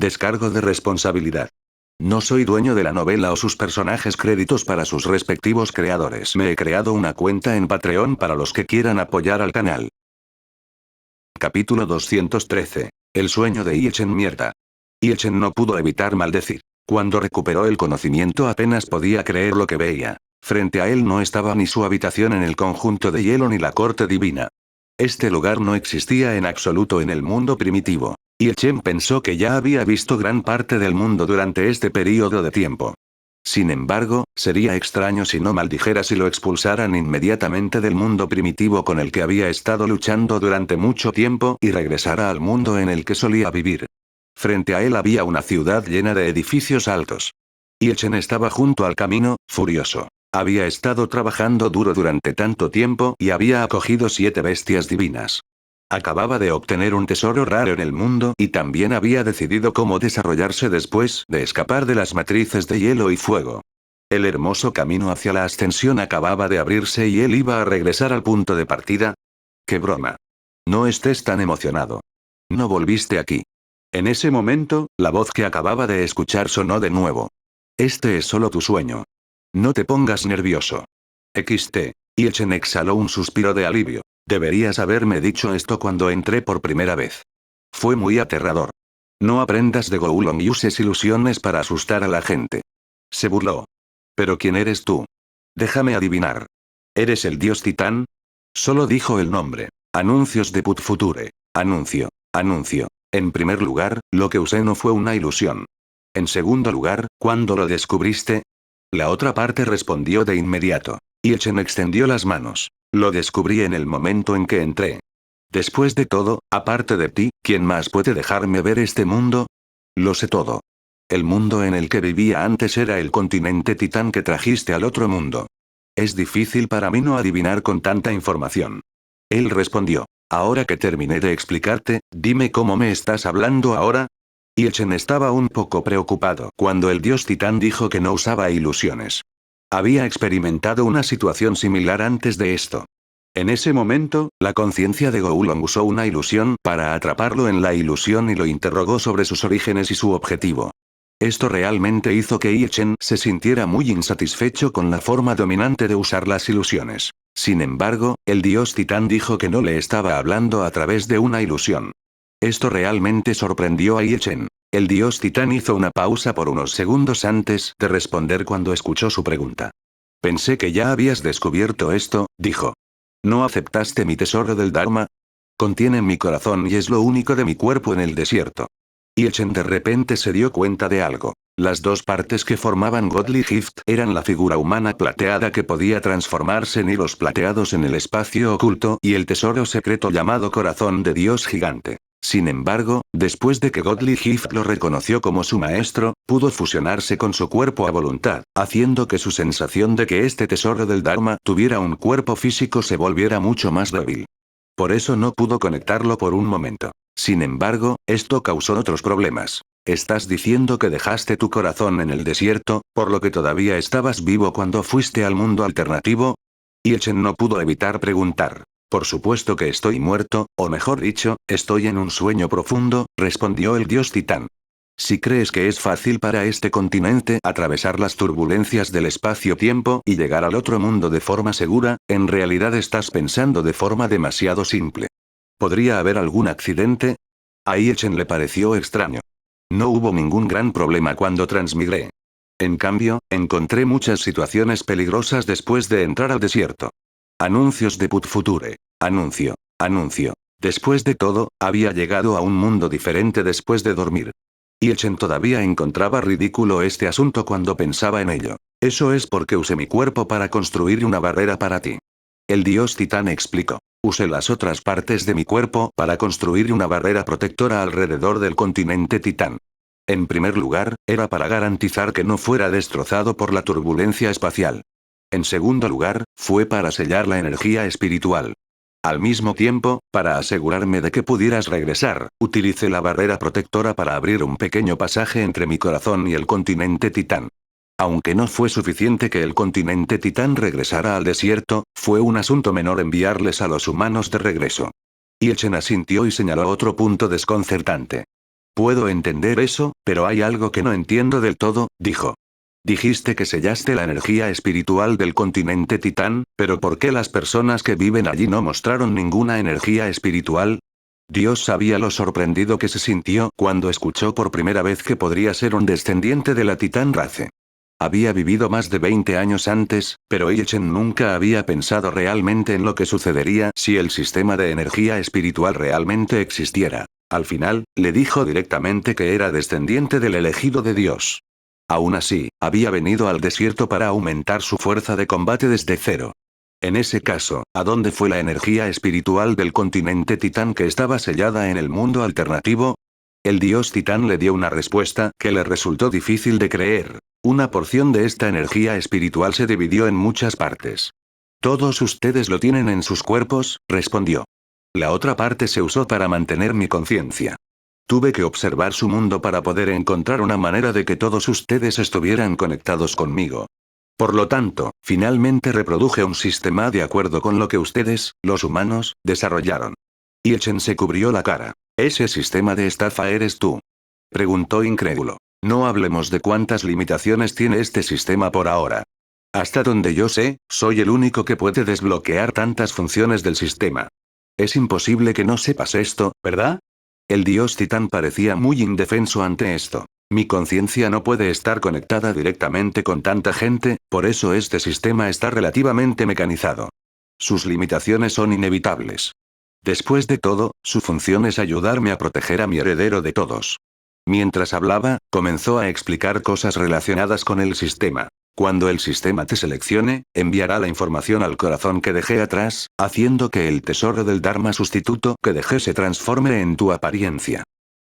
Descargo de responsabilidad. No soy dueño de la novela o sus personajes, créditos para sus respectivos creadores. Me he creado una cuenta en Patreon para los que quieran apoyar al canal. Capítulo 213. El sueño de Iechen. Mierda. Iechen no pudo evitar maldecir. Cuando recuperó el conocimiento apenas podía creer lo que veía. Frente a él no estaba ni su habitación en el conjunto de hielo ni la corte divina. Este lugar no existía en absoluto en el mundo primitivo. Iechen pensó que ya había visto gran parte del mundo durante este período de tiempo. Sin embargo, sería extraño si no maldijera si lo expulsaran inmediatamente del mundo primitivo con el que había estado luchando durante mucho tiempo y regresara al mundo en el que solía vivir. Frente a él había una ciudad llena de edificios altos. Iechen estaba junto al camino, furioso. Había estado trabajando duro durante tanto tiempo y había acogido 7 bestias divinas. Acababa de obtener un tesoro raro en el mundo y también había decidido cómo desarrollarse después de escapar de las matrices de hielo y fuego. El hermoso camino hacia la ascensión acababa de abrirse y él iba a regresar al punto de partida. ¡Qué broma! No estés tan emocionado. No volviste aquí. En ese momento, la voz que acababa de escuchar sonó de nuevo. Este es solo tu sueño. No te pongas nervioso. XT. Iechen exhaló un suspiro de alivio. Deberías haberme dicho esto cuando entré por primera vez. Fue muy aterrador. No aprendas de Goulong y uses ilusiones para asustar a la gente. Se burló. ¿Pero quién eres tú? Déjame adivinar. ¿Eres el dios Titán? Solo dijo el nombre. Anuncios de Put Future. Anuncio. Anuncio. En primer lugar, lo que usé no fue una ilusión. En segundo lugar, ¿cuándo lo descubriste? La otra parte respondió de inmediato. Iechen extendió las manos. Lo descubrí en el momento en que entré. Después de todo, aparte de ti, ¿quién más puede dejarme ver este mundo? Lo sé todo. El mundo en el que vivía antes era el continente Titán que trajiste al otro mundo. Es difícil para mí no adivinar con tanta información. Él respondió. Ahora que terminé de explicarte, dime cómo me estás hablando ahora. Iechen estaba un poco preocupado cuando el dios Titán dijo que no usaba ilusiones. Había experimentado una situación similar antes de esto. En ese momento, la conciencia de Goulong usó una ilusión para atraparlo en la ilusión y lo interrogó sobre sus orígenes y su objetivo. Esto realmente hizo que Iechen se sintiera muy insatisfecho con la forma dominante de usar las ilusiones. Sin embargo, el dios Titán dijo que no le estaba hablando a través de una ilusión. Esto realmente sorprendió a Iechen. El dios Titán hizo una pausa por unos segundos antes de responder cuando escuchó su pregunta. Pensé que ya habías descubierto esto, dijo. ¿No aceptaste mi tesoro del Dharma? Contiene mi corazón y es lo único de mi cuerpo en el desierto. Iechen de repente se dio cuenta de algo. Las dos partes que formaban Godly Gift eran la figura humana plateada que podía transformarse en hilos plateados en el espacio oculto y el tesoro secreto llamado corazón de Dios gigante. Sin embargo, después de que Godly Gift lo reconoció como su maestro, pudo fusionarse con su cuerpo a voluntad, haciendo que su sensación de que este tesoro del Dharma tuviera un cuerpo físico se volviera mucho más débil. Por eso no pudo conectarlo por un momento. Sin embargo, esto causó otros problemas. ¿Estás diciendo que dejaste tu corazón en el desierto, por lo que todavía estabas vivo cuando fuiste al mundo alternativo? Iechen no pudo evitar preguntar. Por supuesto que estoy muerto, o mejor dicho, estoy en un sueño profundo, respondió el dios Titán. Si crees que es fácil para este continente atravesar las turbulencias del espacio-tiempo y llegar al otro mundo de forma segura, en realidad estás pensando de forma demasiado simple. ¿Podría haber algún accidente? A Iechen le pareció extraño. No hubo ningún gran problema cuando transmigré. En cambio, encontré muchas situaciones peligrosas después de entrar al desierto. Anuncios de Put Future. Anuncio. Anuncio. Después de todo, había llegado a un mundo diferente después de dormir. Iechen todavía encontraba ridículo este asunto cuando pensaba en ello. Eso es porque usé mi cuerpo para construir una barrera para ti. El dios Titán explicó. Usé las otras partes de mi cuerpo para construir una barrera protectora alrededor del continente Titán. En primer lugar, era para garantizar que no fuera destrozado por la turbulencia espacial. En segundo lugar, fue para sellar la energía espiritual. Al mismo tiempo, para asegurarme de que pudieras regresar, utilicé la barrera protectora para abrir un pequeño pasaje entre mi corazón y el continente Titán. Aunque no fue suficiente que el continente Titán regresara al desierto, fue un asunto menor enviarles a los humanos de regreso. Iechen asintió y señaló otro punto desconcertante. Puedo entender eso, pero hay algo que no entiendo del todo, dijo. Dijiste que sellaste la energía espiritual del continente Titán, pero ¿por qué las personas que viven allí no mostraron ninguna energía espiritual? Dios sabía lo sorprendido que se sintió cuando escuchó por primera vez que podría ser un descendiente de la Titán Race. Había vivido más de 20 años antes, pero Ichen nunca había pensado realmente en lo que sucedería si el sistema de energía espiritual realmente existiera. Al final, le dijo directamente que era descendiente del elegido de Dios. Aún así, había venido al desierto para aumentar su fuerza de combate desde cero. En ese caso, ¿a dónde fue la energía espiritual del continente Titán que estaba sellada en el mundo alternativo? El dios Titán le dio una respuesta que le resultó difícil de creer. Una porción de esta energía espiritual se dividió en muchas partes. Todos ustedes lo tienen en sus cuerpos, respondió. La otra parte se usó para mantener mi conciencia. Tuve que observar su mundo para poder encontrar una manera de que todos ustedes estuvieran conectados conmigo. Por lo tanto, finalmente reproduje un sistema de acuerdo con lo que ustedes, los humanos, desarrollaron. Ichen se cubrió la cara. ¿Ese sistema de estafa eres tú? Preguntó incrédulo. No hablemos de cuántas limitaciones tiene este sistema por ahora. Hasta donde yo sé, soy el único que puede desbloquear tantas funciones del sistema. Es imposible que no sepas esto, ¿verdad? El dios Titán parecía muy indefenso ante esto. Mi conciencia no puede estar conectada directamente con tanta gente, por eso este sistema está relativamente mecanizado. Sus limitaciones son inevitables. Después de todo, su función es ayudarme a proteger a mi heredero de todos. Mientras hablaba, comenzó a explicar cosas relacionadas con el sistema. Cuando el sistema te seleccione, enviará la información al corazón que dejé atrás, haciendo que el tesoro del Dharma sustituto que dejé se transforme en tu apariencia.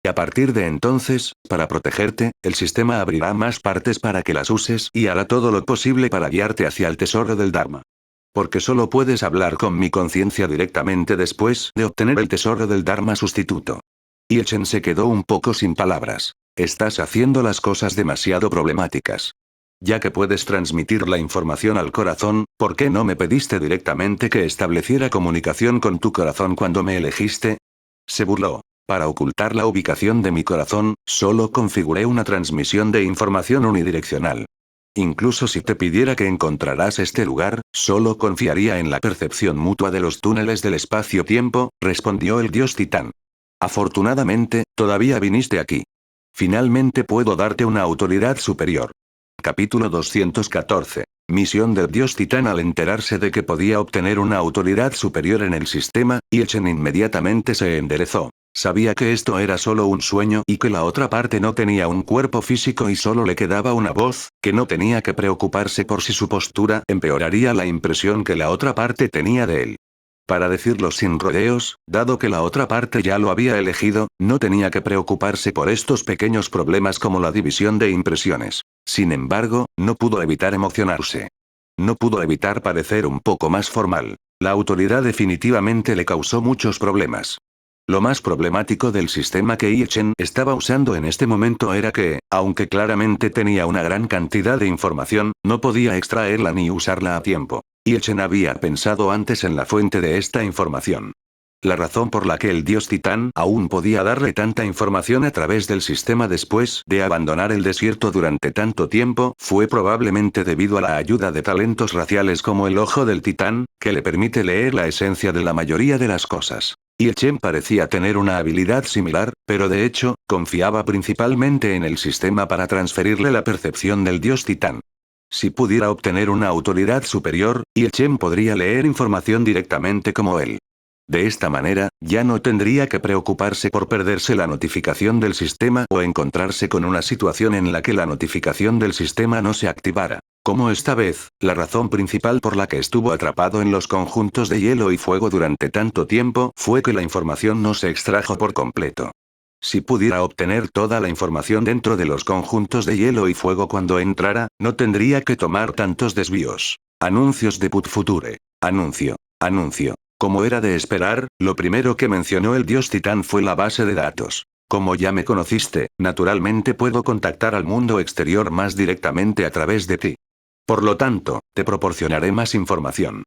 Y a partir de entonces, para protegerte, el sistema abrirá más partes para que las uses y hará todo lo posible para guiarte hacia el tesoro del Dharma. Porque solo puedes hablar con mi conciencia directamente después de obtener el tesoro del Dharma sustituto. Ichen se quedó un poco sin palabras. Estás haciendo las cosas demasiado problemáticas. Ya que puedes transmitir la información al corazón, ¿por qué no me pediste directamente que estableciera comunicación con tu corazón cuando me elegiste? Se burló. Para ocultar la ubicación de mi corazón, solo configuré una transmisión de información unidireccional. Incluso si te pidiera que encontrarás este lugar, solo confiaría en la percepción mutua de los túneles del espacio-tiempo, respondió el dios Titán. Afortunadamente, todavía viniste aquí. Finalmente puedo darte una autoridad superior. Capítulo 214. Misión del dios Titán. Al enterarse de que podía obtener una autoridad superior en el sistema, Ichen inmediatamente se enderezó. Sabía que esto era solo un sueño y que la otra parte no tenía un cuerpo físico y solo le quedaba una voz, que no tenía que preocuparse por si su postura empeoraría la impresión que la otra parte tenía de él. Para decirlo sin rodeos, dado que la otra parte ya lo había elegido, no tenía que preocuparse por estos pequeños problemas como la división de impresiones. Sin embargo, no pudo evitar emocionarse. No pudo evitar parecer un poco más formal. La autoridad definitivamente le causó muchos problemas. Lo más problemático del sistema que Ichen estaba usando en este momento era que, aunque claramente tenía una gran cantidad de información, no podía extraerla ni usarla a tiempo. Ichen había pensado antes en la fuente de esta información. La razón por la que el dios Titán aún podía darle tanta información a través del sistema después de abandonar el desierto durante tanto tiempo fue probablemente debido a la ayuda de talentos raciales como el ojo del Titán, que le permite leer la esencia de la mayoría de las cosas. Ichen parecía tener una habilidad similar, pero de hecho, confiaba principalmente en el sistema para transferirle la percepción del dios Titán. Si pudiera obtener una autoridad superior, Ichen podría leer información directamente como él. De esta manera, ya no tendría que preocuparse por perderse la notificación del sistema o encontrarse con una situación en la que la notificación del sistema no se activara. Como esta vez, la razón principal por la que estuvo atrapado en los conjuntos de hielo y fuego durante tanto tiempo fue que la información no se extrajo por completo. Si pudiera obtener toda la información dentro de los conjuntos de hielo y fuego cuando entrara, no tendría que tomar tantos desvíos. Anuncios de Put Future. Anuncio. Anuncio. Como era de esperar, lo primero que mencionó el dios Titán fue la base de datos. Como ya me conociste, naturalmente puedo contactar al mundo exterior más directamente a través de ti. Por lo tanto, te proporcionaré más información.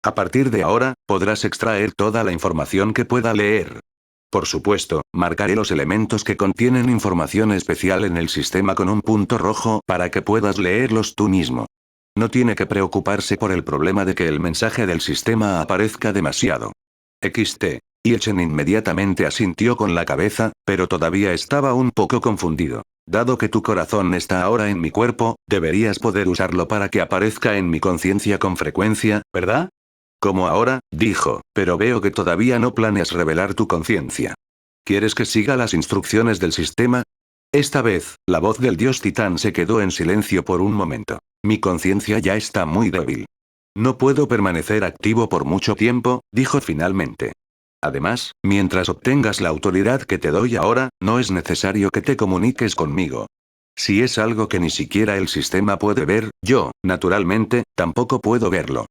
A partir de ahora, podrás extraer toda la información que pueda leer. Por supuesto, marcaré los elementos que contienen información especial en el sistema con un punto rojo para que puedas leerlos tú mismo. No tiene que preocuparse por el problema de que el mensaje del sistema aparezca demasiado. XT. Chen inmediatamente asintió con la cabeza, pero todavía estaba un poco confundido. Dado que tu corazón está ahora en mi cuerpo, deberías poder usarlo para que aparezca en mi conciencia con frecuencia, ¿verdad? Como ahora, dijo, pero veo que todavía no planeas revelar tu conciencia. ¿Quieres que siga las instrucciones del sistema? Esta vez, la voz del dios titán se quedó en silencio por un momento. Mi conciencia ya está muy débil. No puedo permanecer activo por mucho tiempo, dijo finalmente. Además, mientras obtengas la autoridad que te doy ahora, no es necesario que te comuniques conmigo. Si es algo que ni siquiera el sistema puede ver, yo, naturalmente, tampoco puedo verlo.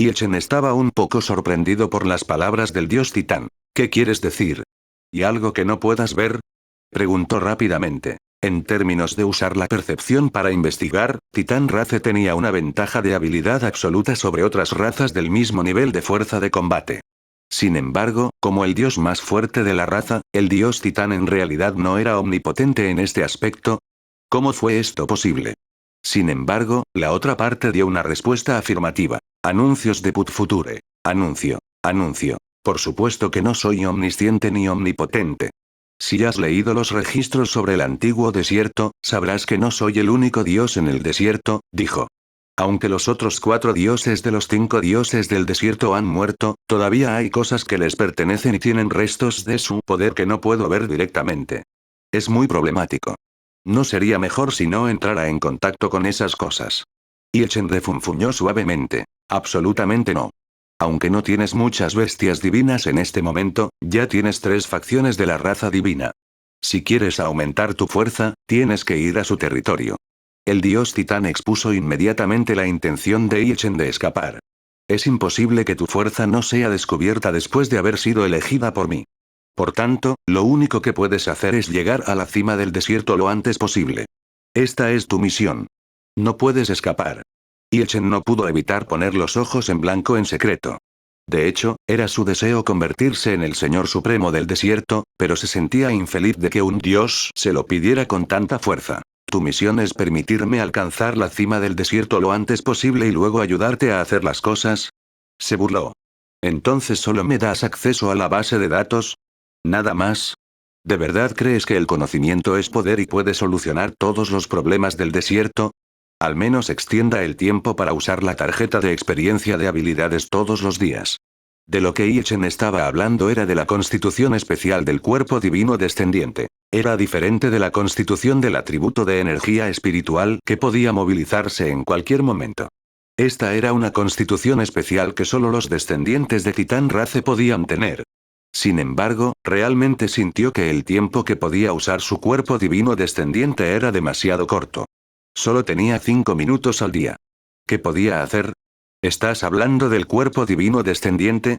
Chen estaba un poco sorprendido por las palabras del dios titán. ¿Qué quieres decir? ¿Y algo que no puedas ver? Preguntó rápidamente. En términos de usar la percepción para investigar, Titán Race tenía una ventaja de habilidad absoluta sobre otras razas del mismo nivel de fuerza de combate. Sin embargo, como el dios más fuerte de la raza, el dios Titán en realidad no era omnipotente en este aspecto. ¿Cómo fue esto posible? Sin embargo, la otra parte dio una respuesta afirmativa. Anuncios de Put Future. Anuncio. Anuncio. Por supuesto que no soy omnisciente ni omnipotente. Si has leído los registros sobre el antiguo desierto, sabrás que no soy el único dios en el desierto, dijo. Aunque los otros 4 dioses de los 5 dioses del desierto han muerto, todavía hay cosas que les pertenecen y tienen restos de su poder que no puedo ver directamente. Es muy problemático. ¿No sería mejor si no entrara en contacto con esas cosas? Chen refunfuñó suavemente. Absolutamente no. Aunque no tienes muchas bestias divinas en este momento, ya tienes 3 facciones de la raza divina. Si quieres aumentar tu fuerza, tienes que ir a su territorio. El dios titán expuso inmediatamente la intención de Chen de escapar. Es imposible que tu fuerza no sea descubierta después de haber sido elegida por mí. Por tanto, lo único que puedes hacer es llegar a la cima del desierto lo antes posible. Esta es tu misión. No puedes escapar. Chen no pudo evitar poner los ojos en blanco en secreto. De hecho, era su deseo convertirse en el Señor Supremo del desierto, pero se sentía infeliz de que un dios se lo pidiera con tanta fuerza. Tu misión es permitirme alcanzar la cima del desierto lo antes posible y luego ayudarte a hacer las cosas. Se burló. ¿Entonces solo me das acceso a la base de datos? ¿Nada más? ¿De verdad crees que el conocimiento es poder y puede solucionar todos los problemas del desierto? Al menos extienda el tiempo para usar la tarjeta de experiencia de habilidades todos los días. De lo que Chen estaba hablando era de la constitución especial del cuerpo divino descendiente. Era diferente de la constitución del atributo de energía espiritual que podía movilizarse en cualquier momento. Esta era una constitución especial que solo los descendientes de Titán Race podían tener. Sin embargo, realmente sintió que el tiempo que podía usar su cuerpo divino descendiente era demasiado corto. Solo tenía 5 minutos al día. ¿Qué podía hacer? ¿Estás hablando del cuerpo divino descendiente?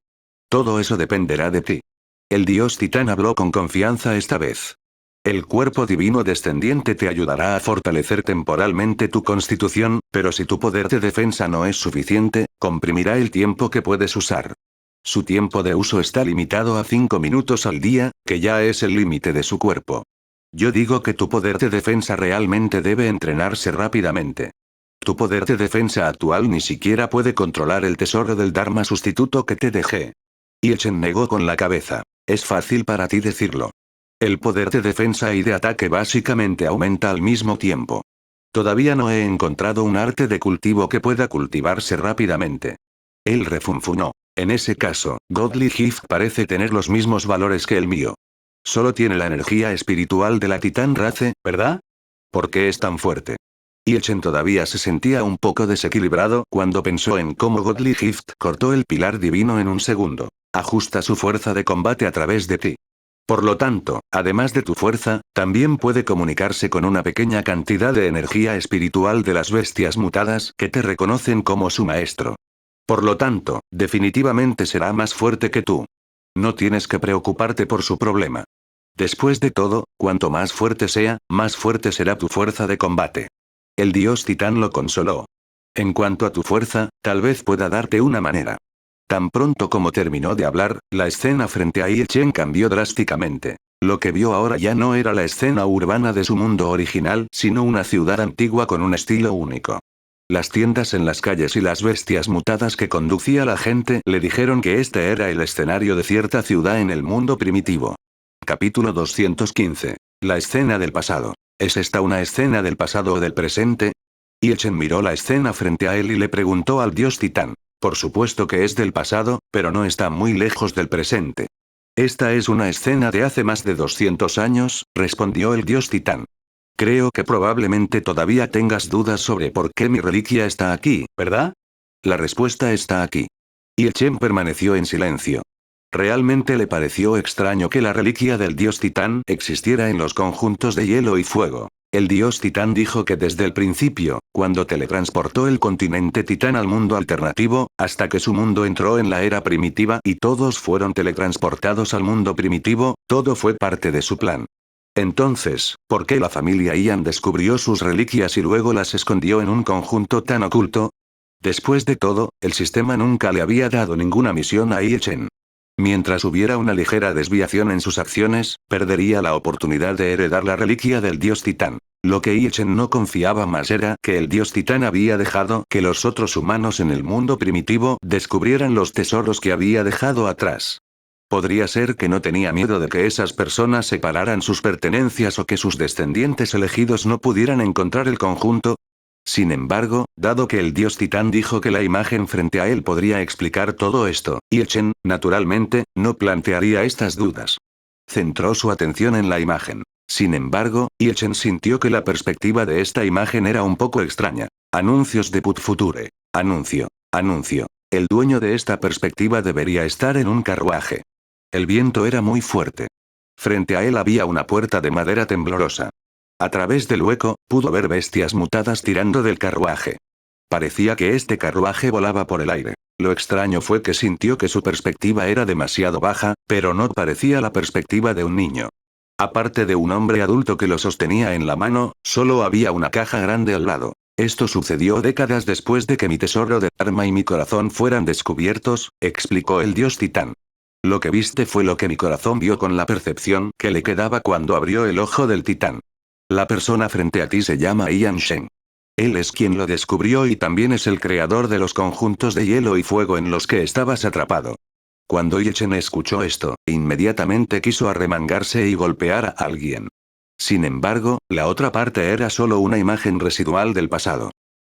Todo eso dependerá de ti. El dios Titán habló con confianza esta vez. El cuerpo divino descendiente te ayudará a fortalecer temporalmente tu constitución, pero si tu poder de defensa no es suficiente, comprimirá el tiempo que puedes usar. Su tiempo de uso está limitado a 5 minutos al día, que ya es el límite de su cuerpo. Yo digo que tu poder de defensa realmente debe entrenarse rápidamente. Tu poder de defensa actual ni siquiera puede controlar el tesoro del Dharma sustituto que te dejé. Chen negó con la cabeza. Es fácil para ti decirlo. El poder de defensa y de ataque básicamente aumenta al mismo tiempo. Todavía no he encontrado un arte de cultivo que pueda cultivarse rápidamente. Él refunfuñó. En ese caso, Godly Gift parece tener los mismos valores que el mío. Solo tiene la energía espiritual de la Titán Race, ¿verdad? ¿Por qué es tan fuerte? Chen todavía se sentía un poco desequilibrado cuando pensó en cómo Godly Gift cortó el pilar divino en un segundo. Ajusta su fuerza de combate a través de ti. Por lo tanto, además de tu fuerza, también puede comunicarse con una pequeña cantidad de energía espiritual de las bestias mutadas que te reconocen como su maestro. Por lo tanto, definitivamente será más fuerte que tú. No tienes que preocuparte por su problema. Después de todo, cuanto más fuerte sea, más fuerte será tu fuerza de combate. El dios Titán lo consoló. En cuanto a tu fuerza, tal vez pueda darte una manera. Tan pronto como terminó de hablar, la escena frente a Yi Chen cambió drásticamente. Lo que vio ahora ya no era la escena urbana de su mundo original, sino una ciudad antigua con un estilo único. Las tiendas en las calles y las bestias mutadas que conducía la gente le dijeron que este era el escenario de cierta ciudad en el mundo primitivo. Capítulo 215. La escena del pasado. ¿Es esta una escena del pasado o del presente? Yi Chen miró la escena frente a él y le preguntó al dios titán. Por supuesto que es del pasado, pero no está muy lejos del presente. Esta es una escena de hace más de 200 años, respondió el dios titán. Creo que probablemente todavía tengas dudas sobre por qué mi reliquia está aquí, ¿verdad? La respuesta está aquí. Yi Chen permaneció en silencio. Realmente le pareció extraño que la reliquia del dios titán existiera en los conjuntos de hielo y fuego. El dios titán dijo que desde el principio, cuando teletransportó el continente titán al mundo alternativo, hasta que su mundo entró en la era primitiva y todos fueron teletransportados al mundo primitivo, todo fue parte de su plan. Entonces, ¿por qué la familia Ian descubrió sus reliquias y luego las escondió en un conjunto tan oculto? Después de todo, el sistema nunca le había dado ninguna misión a Yi Chen. Mientras hubiera una ligera desviación en sus acciones, perdería la oportunidad de heredar la reliquia del dios titán. Lo que Yi Chen no confiaba más era que el dios titán había dejado que los otros humanos en el mundo primitivo descubrieran los tesoros que había dejado atrás. Podría ser que no tenía miedo de que esas personas separaran sus pertenencias o que sus descendientes elegidos no pudieran encontrar el conjunto. Sin embargo, dado que el dios titán dijo que la imagen frente a él podría explicar todo esto, Yi Chen, naturalmente, no plantearía estas dudas. Centró su atención en la imagen. Sin embargo, Yi Chen sintió que la perspectiva de esta imagen era un poco extraña. Anuncios de Put Future. Anuncio. Anuncio. El dueño de esta perspectiva debería estar en un carruaje. El viento era muy fuerte. Frente a él había una puerta de madera temblorosa. A través del hueco, pudo ver bestias mutadas tirando del carruaje. Parecía que este carruaje volaba por el aire. Lo extraño fue que sintió que su perspectiva era demasiado baja, pero no parecía la perspectiva de un niño. Aparte de un hombre adulto que lo sostenía en la mano, solo había una caja grande al lado. Esto sucedió décadas después de que mi tesoro de Dharma y mi corazón fueran descubiertos, explicó el dios titán. Lo que viste fue lo que mi corazón vio con la percepción que le quedaba cuando abrió el ojo del titán. La persona frente a ti se llama Ian Shen. Él es quien lo descubrió y también es el creador de los conjuntos de hielo y fuego en los que estabas atrapado. Cuando Yi Chen escuchó esto, inmediatamente quiso arremangarse y golpear a alguien. Sin embargo, la otra parte era solo una imagen residual del pasado.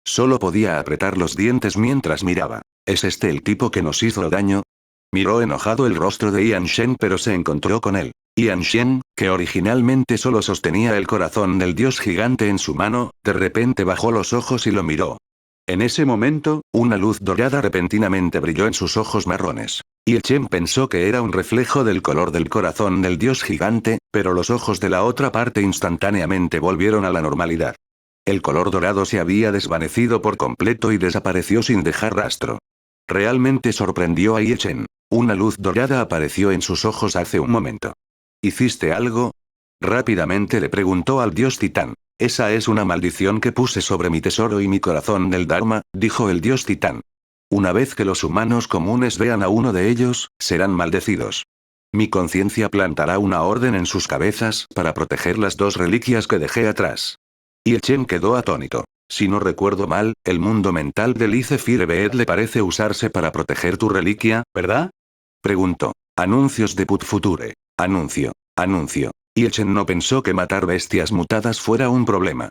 Solo podía apretar los dientes mientras miraba. ¿Es este el tipo que nos hizo daño? Miró enojado el rostro de Ian Shen pero se encontró con él. Ian Shen, que originalmente solo sostenía el corazón del dios gigante en su mano, de repente bajó los ojos y lo miró. En ese momento, una luz dorada repentinamente brilló en sus ojos marrones. Yi Chen pensó que era un reflejo del color del corazón del dios gigante, pero los ojos de la otra parte instantáneamente volvieron a la normalidad. El color dorado se había desvanecido por completo y desapareció sin dejar rastro. Realmente sorprendió a Yi Chen. Una luz dorada apareció en sus ojos hace un momento. ¿Hiciste algo? Rápidamente le preguntó al dios titán. Esa es una maldición que puse sobre mi tesoro y mi corazón del Dharma, dijo el dios titán. Una vez que los humanos comunes vean a uno de ellos, serán maldecidos. Mi conciencia plantará una orden en sus cabezas para proteger las dos reliquias que dejé atrás. Yi Chen quedó atónito. Si no recuerdo mal, el mundo mental de Lice Firebeet le parece usarse para proteger tu reliquia, ¿verdad? Preguntó. Anuncios de Put Future. Anuncio. Anuncio. Yi Chen no pensó que matar bestias mutadas fuera un problema.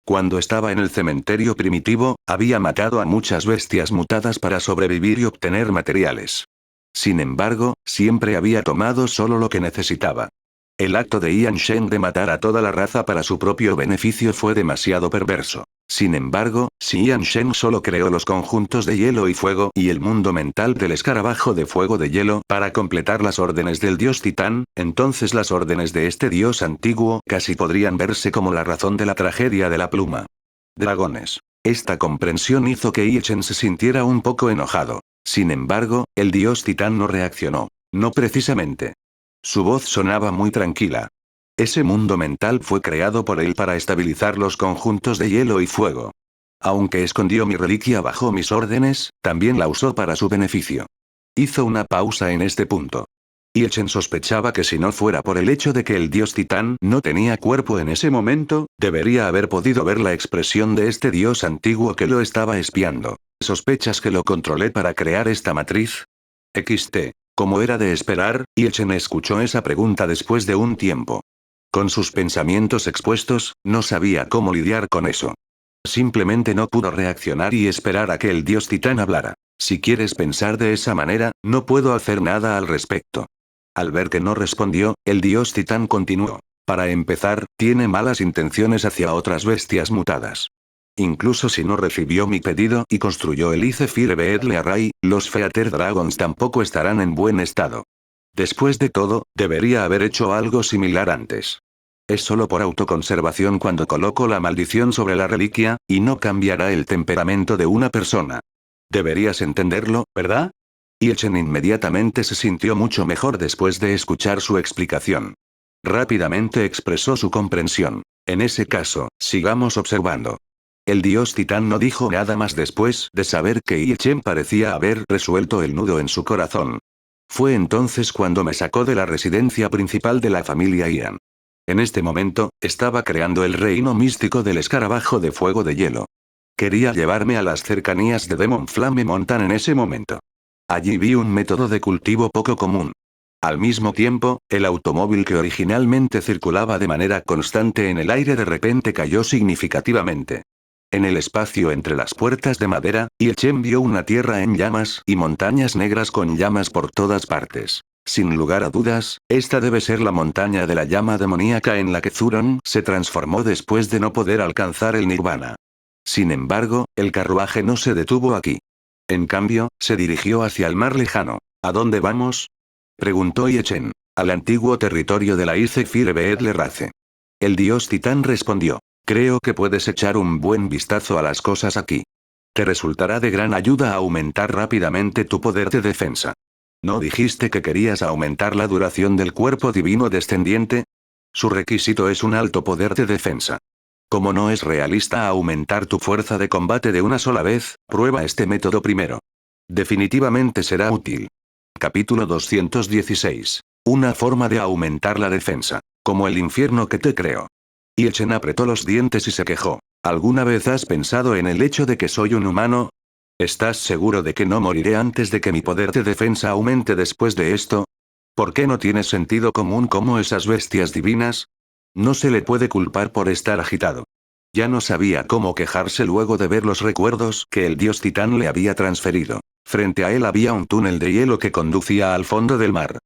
Cuando estaba en el cementerio primitivo, había matado a muchas bestias mutadas para sobrevivir y obtener materiales. Sin embargo, siempre había tomado solo lo que necesitaba. El acto de Ian Shen de matar a toda la raza para su propio beneficio fue demasiado perverso. Sin embargo, si Ian Shen solo creó los conjuntos de hielo y fuego y el mundo mental del escarabajo de fuego de hielo para completar las órdenes del dios titán, entonces las órdenes de este dios antiguo casi podrían verse como la razón de la tragedia de la pluma. Dragones. Esta comprensión hizo que Yi Chen se sintiera un poco enojado. Sin embargo, el dios titán no reaccionó. No precisamente. Su voz sonaba muy tranquila. Ese mundo mental fue creado por él para estabilizar los conjuntos de hielo y fuego. Aunque escondió mi reliquia bajo mis órdenes, también la usó para su beneficio. Hizo una pausa en este punto. Chen sospechaba que si no fuera por el hecho de que el dios titán no tenía cuerpo en ese momento, debería haber podido ver la expresión de este dios antiguo que lo estaba espiando. ¿Sospechas que lo controlé para crear esta matriz? XT. Como era de esperar, Chen escuchó esa pregunta después de un tiempo. Con sus pensamientos expuestos, no sabía cómo lidiar con eso. Simplemente no pudo reaccionar y esperar a que el dios titán hablara. Si quieres pensar de esa manera, no puedo hacer nada al respecto. Al ver que no respondió, el dios titán continuó. Para empezar, tiene malas intenciones hacia otras bestias mutadas. Incluso si no recibió mi pedido y construyó el Icefire Beedle Array, los Feather Dragons tampoco estarán en buen estado. Después de todo, debería haber hecho algo similar antes. Es solo por autoconservación cuando coloco la maldición sobre la reliquia, y no cambiará el temperamento de una persona. Deberías entenderlo, ¿verdad? Chen inmediatamente se sintió mucho mejor después de escuchar su explicación. Rápidamente expresó su comprensión. En ese caso, sigamos observando. El dios titán no dijo nada más después de saber que Chen parecía haber resuelto el nudo en su corazón. Fue entonces cuando me sacó de la residencia principal de la familia Ian. En este momento, estaba creando el reino místico del escarabajo de fuego de hielo. Quería llevarme a las cercanías de Demon Flame Mountain en ese momento. Allí vi un método de cultivo poco común. Al mismo tiempo, el automóvil que originalmente circulaba de manera constante en el aire de repente cayó significativamente. En el espacio entre las puertas de madera, Chen vio una tierra en llamas y montañas negras con llamas por todas partes. Sin lugar a dudas, esta debe ser la montaña de la llama demoníaca en la que Zuron se transformó después de no poder alcanzar el nirvana. Sin embargo, el carruaje no se detuvo aquí. En cambio, se dirigió hacia el mar lejano. ¿A dónde vamos?, preguntó Chen. Al antiguo territorio de la Icefire Beedle Race. El dios titán respondió. Creo que puedes echar un buen vistazo a las cosas aquí. Te resultará de gran ayuda aumentar rápidamente tu poder de defensa. ¿No dijiste que querías aumentar la duración del cuerpo divino descendiente? Su requisito es un alto poder de defensa. Como no es realista aumentar tu fuerza de combate de una sola vez, prueba este método primero. Definitivamente será útil. Capítulo 216. Una forma de aumentar la defensa. Como el infierno que te creo. Chen apretó los dientes y se quejó. ¿Alguna vez has pensado en el hecho de que soy un humano? ¿Estás seguro de que no moriré antes de que mi poder de defensa aumente después de esto? ¿Por qué no tienes sentido común como esas bestias divinas? No se le puede culpar por estar agitado. Ya no sabía cómo quejarse luego de ver los recuerdos que el dios titán le había transferido. Frente a él había un túnel de hielo que conducía al fondo del mar.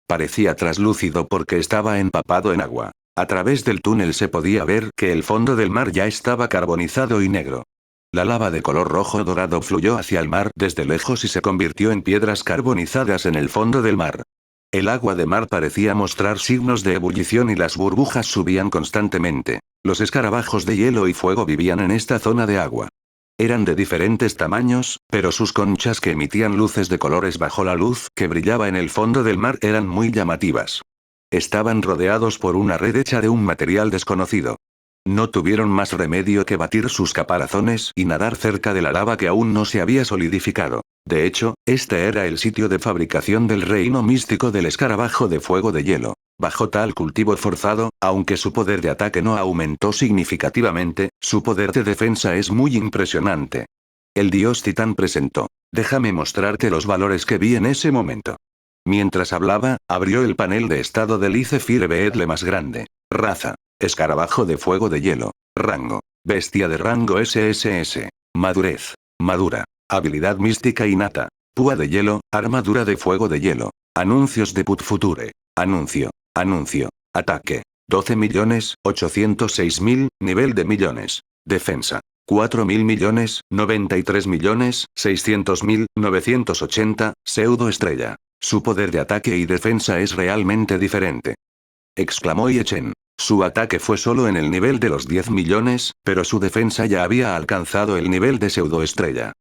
Parecía traslúcido porque estaba empapado en agua. A través del túnel se podía ver que el fondo del mar ya estaba carbonizado y negro. La lava de color rojo dorado fluyó hacia el mar desde lejos y se convirtió en piedras carbonizadas en el fondo del mar. El agua de mar parecía mostrar signos de ebullición y las burbujas subían constantemente. Los escarabajos de hielo y fuego vivían en esta zona de agua. Eran de diferentes tamaños, pero sus conchas que emitían luces de colores bajo la luz que brillaba en el fondo del mar eran muy llamativas. Estaban rodeados por una red hecha de un material desconocido. No tuvieron más remedio que batir sus caparazones y nadar cerca de la lava que aún no se había solidificado. De hecho, este era el sitio de fabricación del reino místico del escarabajo de fuego de hielo. Bajo tal cultivo forzado, aunque su poder de ataque no aumentó significativamente, su poder de defensa es muy impresionante. El dios titán presentó. Déjame mostrarte los valores que vi en ese momento. Mientras hablaba, abrió el panel de estado del Icefire Beedle más grande. Raza. Escarabajo de fuego de hielo. Rango. Bestia de rango SSS. Madurez. Madura. Habilidad mística innata. Púa de hielo, armadura de fuego de hielo. Anuncios de Put Future. Anuncio. Anuncio. Ataque. 12.806.000, nivel de millones. Defensa. 4.000 millones, 93 millones, 600.000, 980, pseudo estrella. Su poder de ataque y defensa es realmente diferente. Exclamó Chen. Su ataque fue solo en el nivel de los 10 millones, pero su defensa ya había alcanzado el nivel de pseudoestrella.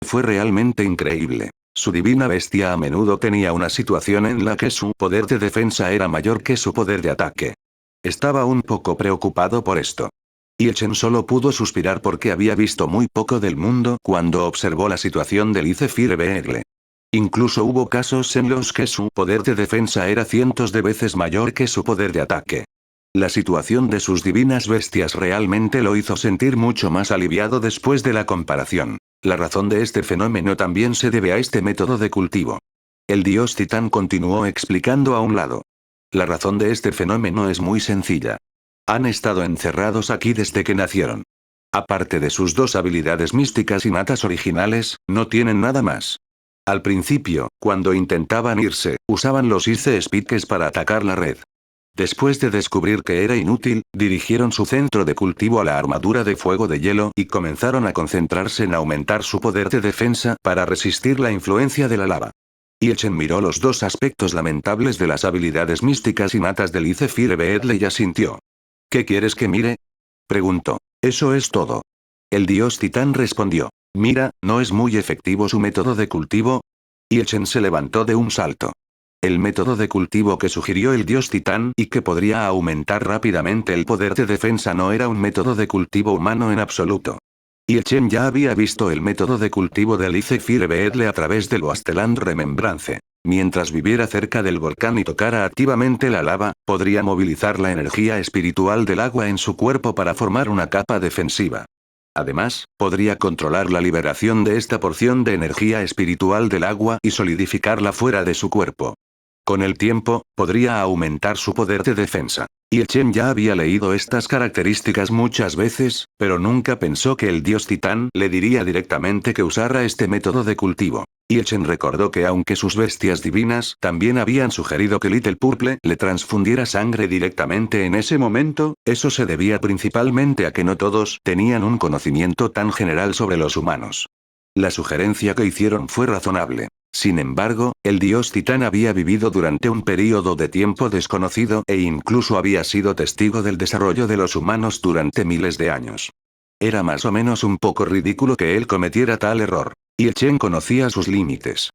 Fue realmente increíble. Su divina bestia a menudo tenía una situación en la que su poder de defensa era mayor que su poder de ataque. Estaba un poco preocupado por esto. Chen solo pudo suspirar porque había visto muy poco del mundo cuando observó la situación del Icefire Beedle. Incluso hubo casos en los que su poder de defensa era cientos de veces mayor que su poder de ataque. La situación de sus divinas bestias realmente lo hizo sentir mucho más aliviado después de la comparación. La razón de este fenómeno también se debe a este método de cultivo. El dios Titán continuó explicando a un lado. La razón de este fenómeno es muy sencilla. Han estado encerrados aquí desde que nacieron. Aparte de sus dos habilidades místicas innatas originales, no tienen nada más. Al principio, cuando intentaban irse, usaban los Ice Spiques para atacar la red. Después de descubrir que era inútil, dirigieron su centro de cultivo a la armadura de fuego de hielo y comenzaron a concentrarse en aumentar su poder de defensa para resistir la influencia de la lava. Chen miró los dos aspectos lamentables de las habilidades místicas innatas del Ice Fire Beedle y asintió. ¿Qué quieres que mire? Preguntó. Eso es todo. El dios Titán respondió. Mira, ¿no es muy efectivo su método de cultivo? Chen se levantó de un salto. El método de cultivo que sugirió el dios Titán y que podría aumentar rápidamente el poder de defensa no era un método de cultivo humano en absoluto. Chen ya había visto el método de cultivo del Ice Fire Beedle a través de Wasteland Remembrance. Mientras viviera cerca del volcán y tocara activamente la lava, podría movilizar la energía espiritual del agua en su cuerpo para formar una capa defensiva. Además, podría controlar la liberación de esta porción de energía espiritual del agua y solidificarla fuera de su cuerpo. Con el tiempo, podría aumentar su poder de defensa. Chen ya había leído estas características muchas veces, pero nunca pensó que el dios Titán le diría directamente que usara este método de cultivo. Chen recordó que aunque sus bestias divinas también habían sugerido que Little Purple le transfundiera sangre directamente en ese momento, eso se debía principalmente a que no todos tenían un conocimiento tan general sobre los humanos. La sugerencia que hicieron fue razonable. Sin embargo, el dios Titán había vivido durante un período de tiempo desconocido e incluso había sido testigo del desarrollo de los humanos durante miles de años. Era más o menos un poco ridículo que él cometiera tal error. Chen conocía sus límites.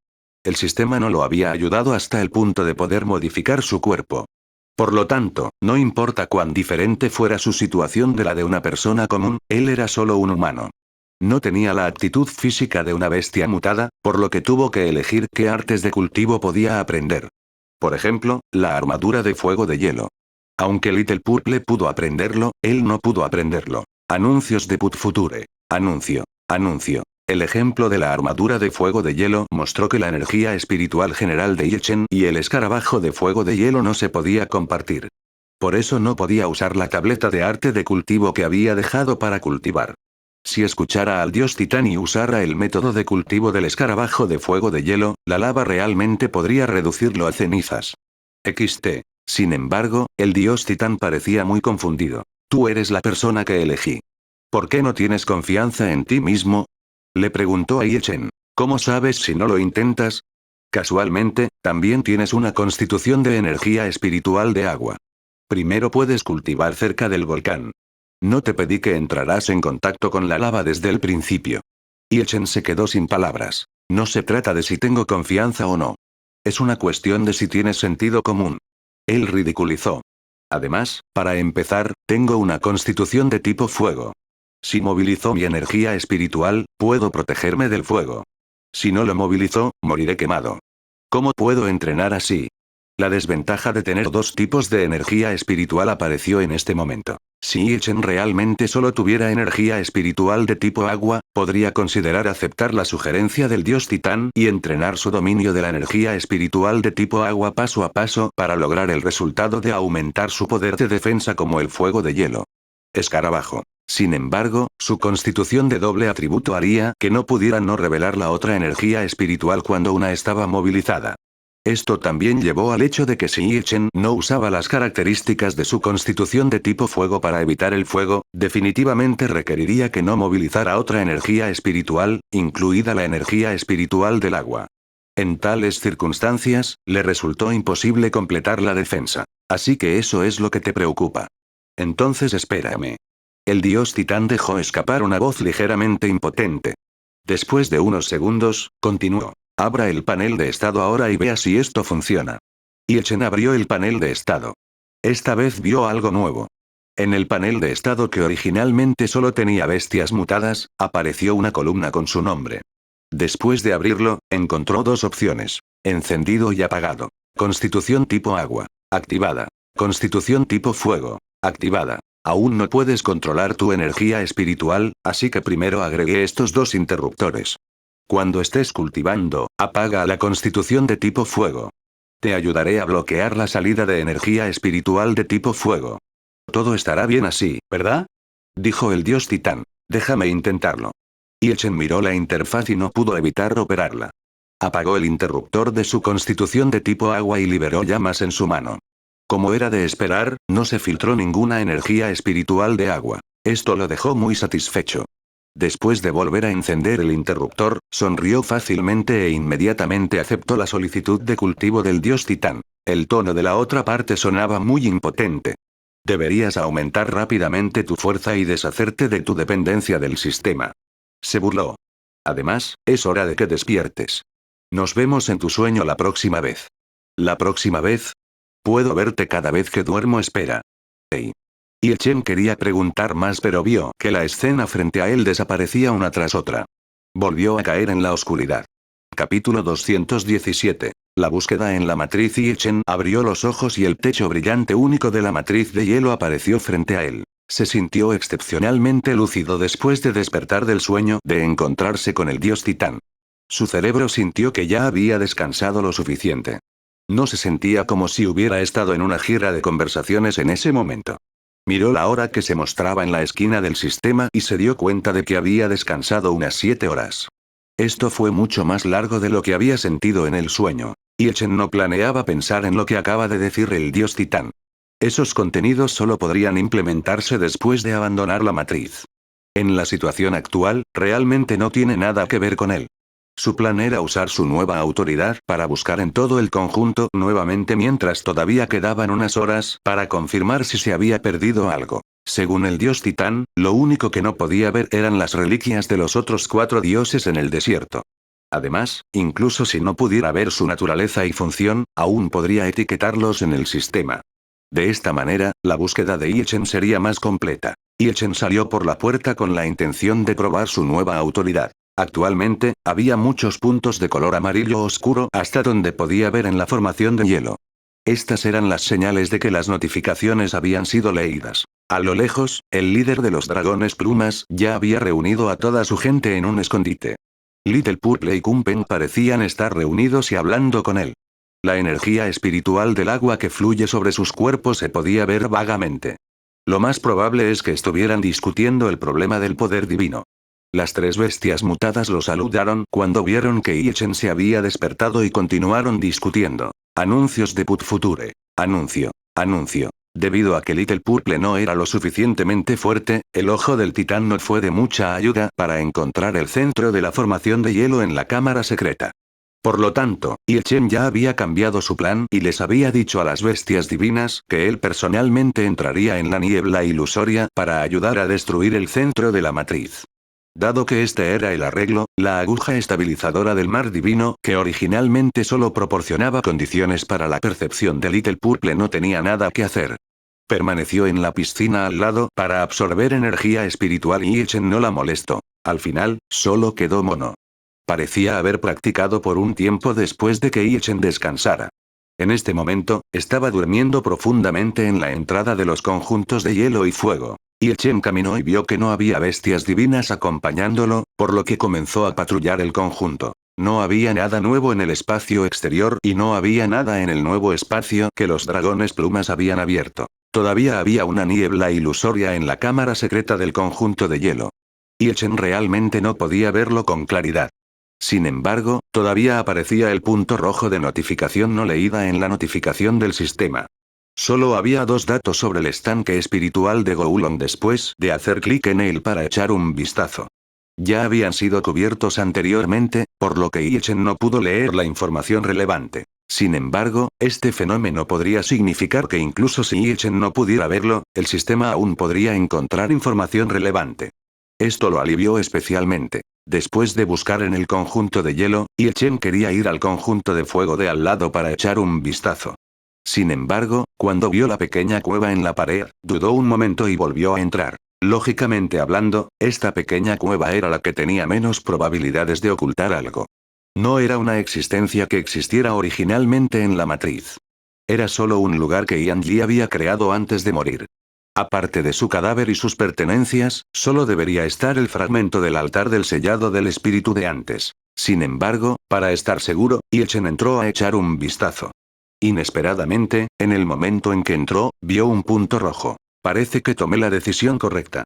El sistema no lo había ayudado hasta el punto de poder modificar su cuerpo. Por lo tanto, no importa cuán diferente fuera su situación de la de una persona común, él era solo un humano. No tenía la actitud física de una bestia mutada, por lo que tuvo que elegir qué artes de cultivo podía aprender. Por ejemplo, la armadura de fuego de hielo. Aunque Little Purple pudo aprenderlo, él no pudo aprenderlo. Anuncios de Put Future. Anuncio. Anuncio. El ejemplo de la armadura de fuego de hielo mostró que la energía espiritual general de Chen y el escarabajo de fuego de hielo no se podía compartir. Por eso no podía usar la tableta de arte de cultivo que había dejado para cultivar. Si escuchara al dios Titán y usara el método de cultivo del escarabajo de fuego de hielo, la lava realmente podría reducirlo a cenizas. XT. Sin embargo, el dios Titán parecía muy confundido. Tú eres la persona que elegí. ¿Por qué no tienes confianza en ti mismo? Le preguntó a Chen. ¿Cómo sabes si no lo intentas? Casualmente, también tienes una constitución de energía espiritual de agua. Primero puedes cultivar cerca del volcán. No te pedí que entraras en contacto con la lava desde el principio. Chen se quedó sin palabras. No se trata de si tengo confianza o no. Es una cuestión de si tienes sentido común. Él ridiculizó. Además, para empezar, tengo una constitución de tipo fuego. Si movilizo mi energía espiritual, puedo protegerme del fuego. Si no lo movilizo, moriré quemado. ¿Cómo puedo entrenar así? La desventaja de tener dos tipos de energía espiritual apareció en este momento. Si Chen realmente solo tuviera energía espiritual de tipo agua, podría considerar aceptar la sugerencia del dios Titán y entrenar su dominio de la energía espiritual de tipo agua paso a paso para lograr el resultado de aumentar su poder de defensa como el fuego de hielo. Escarabajo. Sin embargo, su constitución de doble atributo haría que no pudiera no revelar la otra energía espiritual cuando una estaba movilizada. Esto también llevó al hecho de que si Chen no usaba las características de su constitución de tipo fuego para evitar el fuego, definitivamente requeriría que no movilizara otra energía espiritual, incluida la energía espiritual del agua. En tales circunstancias, le resultó imposible completar la defensa. Así que eso es lo que te preocupa. Entonces espérame. El dios Titán dejó escapar una voz ligeramente impotente. Después de unos segundos, continuó. Abra el panel de estado ahora y vea si esto funciona. Chen abrió el panel de estado. Esta vez vio algo nuevo. En el panel de estado que originalmente solo tenía bestias mutadas, apareció una columna con su nombre. Después de abrirlo, encontró dos opciones. Encendido y apagado. Constitución tipo agua. Activada. Constitución tipo fuego. Activada. Aún no puedes controlar tu energía espiritual, así que primero agregué estos dos interruptores. Cuando estés cultivando, apaga la constitución de tipo fuego. Te ayudaré a bloquear la salida de energía espiritual de tipo fuego. Todo estará bien así, ¿verdad? Dijo el dios titán. Déjame intentarlo. Chen miró la interfaz y no pudo evitar operarla. Apagó el interruptor de su constitución de tipo agua y liberó llamas en su mano. Como era de esperar, no se filtró ninguna energía espiritual de agua. Esto lo dejó muy satisfecho. Después de volver a encender el interruptor, sonrió fácilmente e inmediatamente aceptó la solicitud de cultivo del dios titán. El tono de la otra parte sonaba muy impotente. Deberías aumentar rápidamente tu fuerza y deshacerte de tu dependencia del sistema. Se burló. Además, es hora de que despiertes. Nos vemos en tu sueño la próxima vez. ¿La próxima vez? Puedo verte cada vez que duermo, espera. Hey. Chen quería preguntar más pero vio que la escena frente a él desaparecía una tras otra. Volvió a caer en la oscuridad. Capítulo 217. La búsqueda en la matriz. Chen abrió los ojos y el techo brillante único de la matriz de hielo apareció frente a él. Se sintió excepcionalmente lúcido después de despertar del sueño de encontrarse con el dios titán. Su cerebro sintió que ya había descansado lo suficiente. No se sentía como si hubiera estado en una gira de conversaciones en ese momento. Miró la hora que se mostraba en la esquina del sistema y se dio cuenta de que había descansado unas 7 horas. Esto fue mucho más largo de lo que había sentido en el sueño. Chen no planeaba pensar en lo que acaba de decir el dios titán. Esos contenidos solo podrían implementarse después de abandonar la matriz. En la situación actual, realmente no tiene nada que ver con él. Su plan era usar su nueva autoridad para buscar en todo el conjunto nuevamente mientras todavía quedaban unas horas para confirmar si se había perdido algo. Según el dios titán, lo único que no podía ver eran las reliquias de los otros 4 dioses en el desierto. Además, incluso si no pudiera ver su naturaleza y función, aún podría etiquetarlos en el sistema. De esta manera, la búsqueda de Chen sería más completa. Chen salió por la puerta con la intención de probar su nueva autoridad. Actualmente, había muchos puntos de color amarillo oscuro hasta donde podía ver en la formación de hielo. Estas eran las señales de que las notificaciones habían sido leídas. A lo lejos, el líder de los dragones plumas ya había reunido a toda su gente en un escondite. Little Purple y Kumpen parecían estar reunidos y hablando con él. La energía espiritual del agua que fluye sobre sus cuerpos se podía ver vagamente. Lo más probable es que estuvieran discutiendo el problema del poder divino. Las 3 bestias mutadas lo saludaron cuando vieron que Chen se había despertado y continuaron discutiendo. Anuncios de Put Future. Anuncio. Anuncio. Debido a que Little Purple no era lo suficientemente fuerte, el ojo del titán no fue de mucha ayuda para encontrar el centro de la formación de hielo en la cámara secreta. Por lo tanto, Chen ya había cambiado su plan y les había dicho a las bestias divinas que él personalmente entraría en la niebla ilusoria para ayudar a destruir el centro de la matriz. Dado que este era el arreglo, la aguja estabilizadora del mar divino, que originalmente solo proporcionaba condiciones para la percepción de Little Purple, no tenía nada que hacer. Permaneció en la piscina al lado para absorber energía espiritual y Chen no la molestó. Al final, solo quedó mono. Parecía haber practicado por un tiempo después de que Chen descansara. En este momento, estaba durmiendo profundamente en la entrada de los conjuntos de hielo y fuego. Chen caminó y vio que no había bestias divinas acompañándolo, por lo que comenzó a patrullar el conjunto. No había nada nuevo en el espacio exterior y no había nada en el nuevo espacio que los dragones plumas habían abierto. Todavía había una niebla ilusoria en la cámara secreta del conjunto de hielo. Chen realmente no podía verlo con claridad. Sin embargo, todavía aparecía el punto rojo de notificación no leída en la notificación del sistema. Solo había 2 datos sobre el estanque espiritual de Goulon después de hacer clic en él para echar un vistazo. Ya habían sido cubiertos anteriormente, por lo que Chen no pudo leer la información relevante. Sin embargo, este fenómeno podría significar que incluso si Chen no pudiera verlo, el sistema aún podría encontrar información relevante. Esto lo alivió especialmente. Después de buscar en el conjunto de hielo, Chen quería ir al conjunto de fuego de al lado para echar un vistazo. Sin embargo, cuando vio la pequeña cueva en la pared, dudó un momento y volvió a entrar. Lógicamente hablando, esta pequeña cueva era la que tenía menos probabilidades de ocultar algo. No era una existencia que existiera originalmente en la matriz. Era solo un lugar que Yan Li había creado antes de morir. Aparte de su cadáver y sus pertenencias, solo debería estar el fragmento del altar del sellado del espíritu de antes. Sin embargo, para estar seguro, Ye Chen entró a echar un vistazo. Inesperadamente, en el momento en que entró, vio un punto rojo. Parece que tomé la decisión correcta.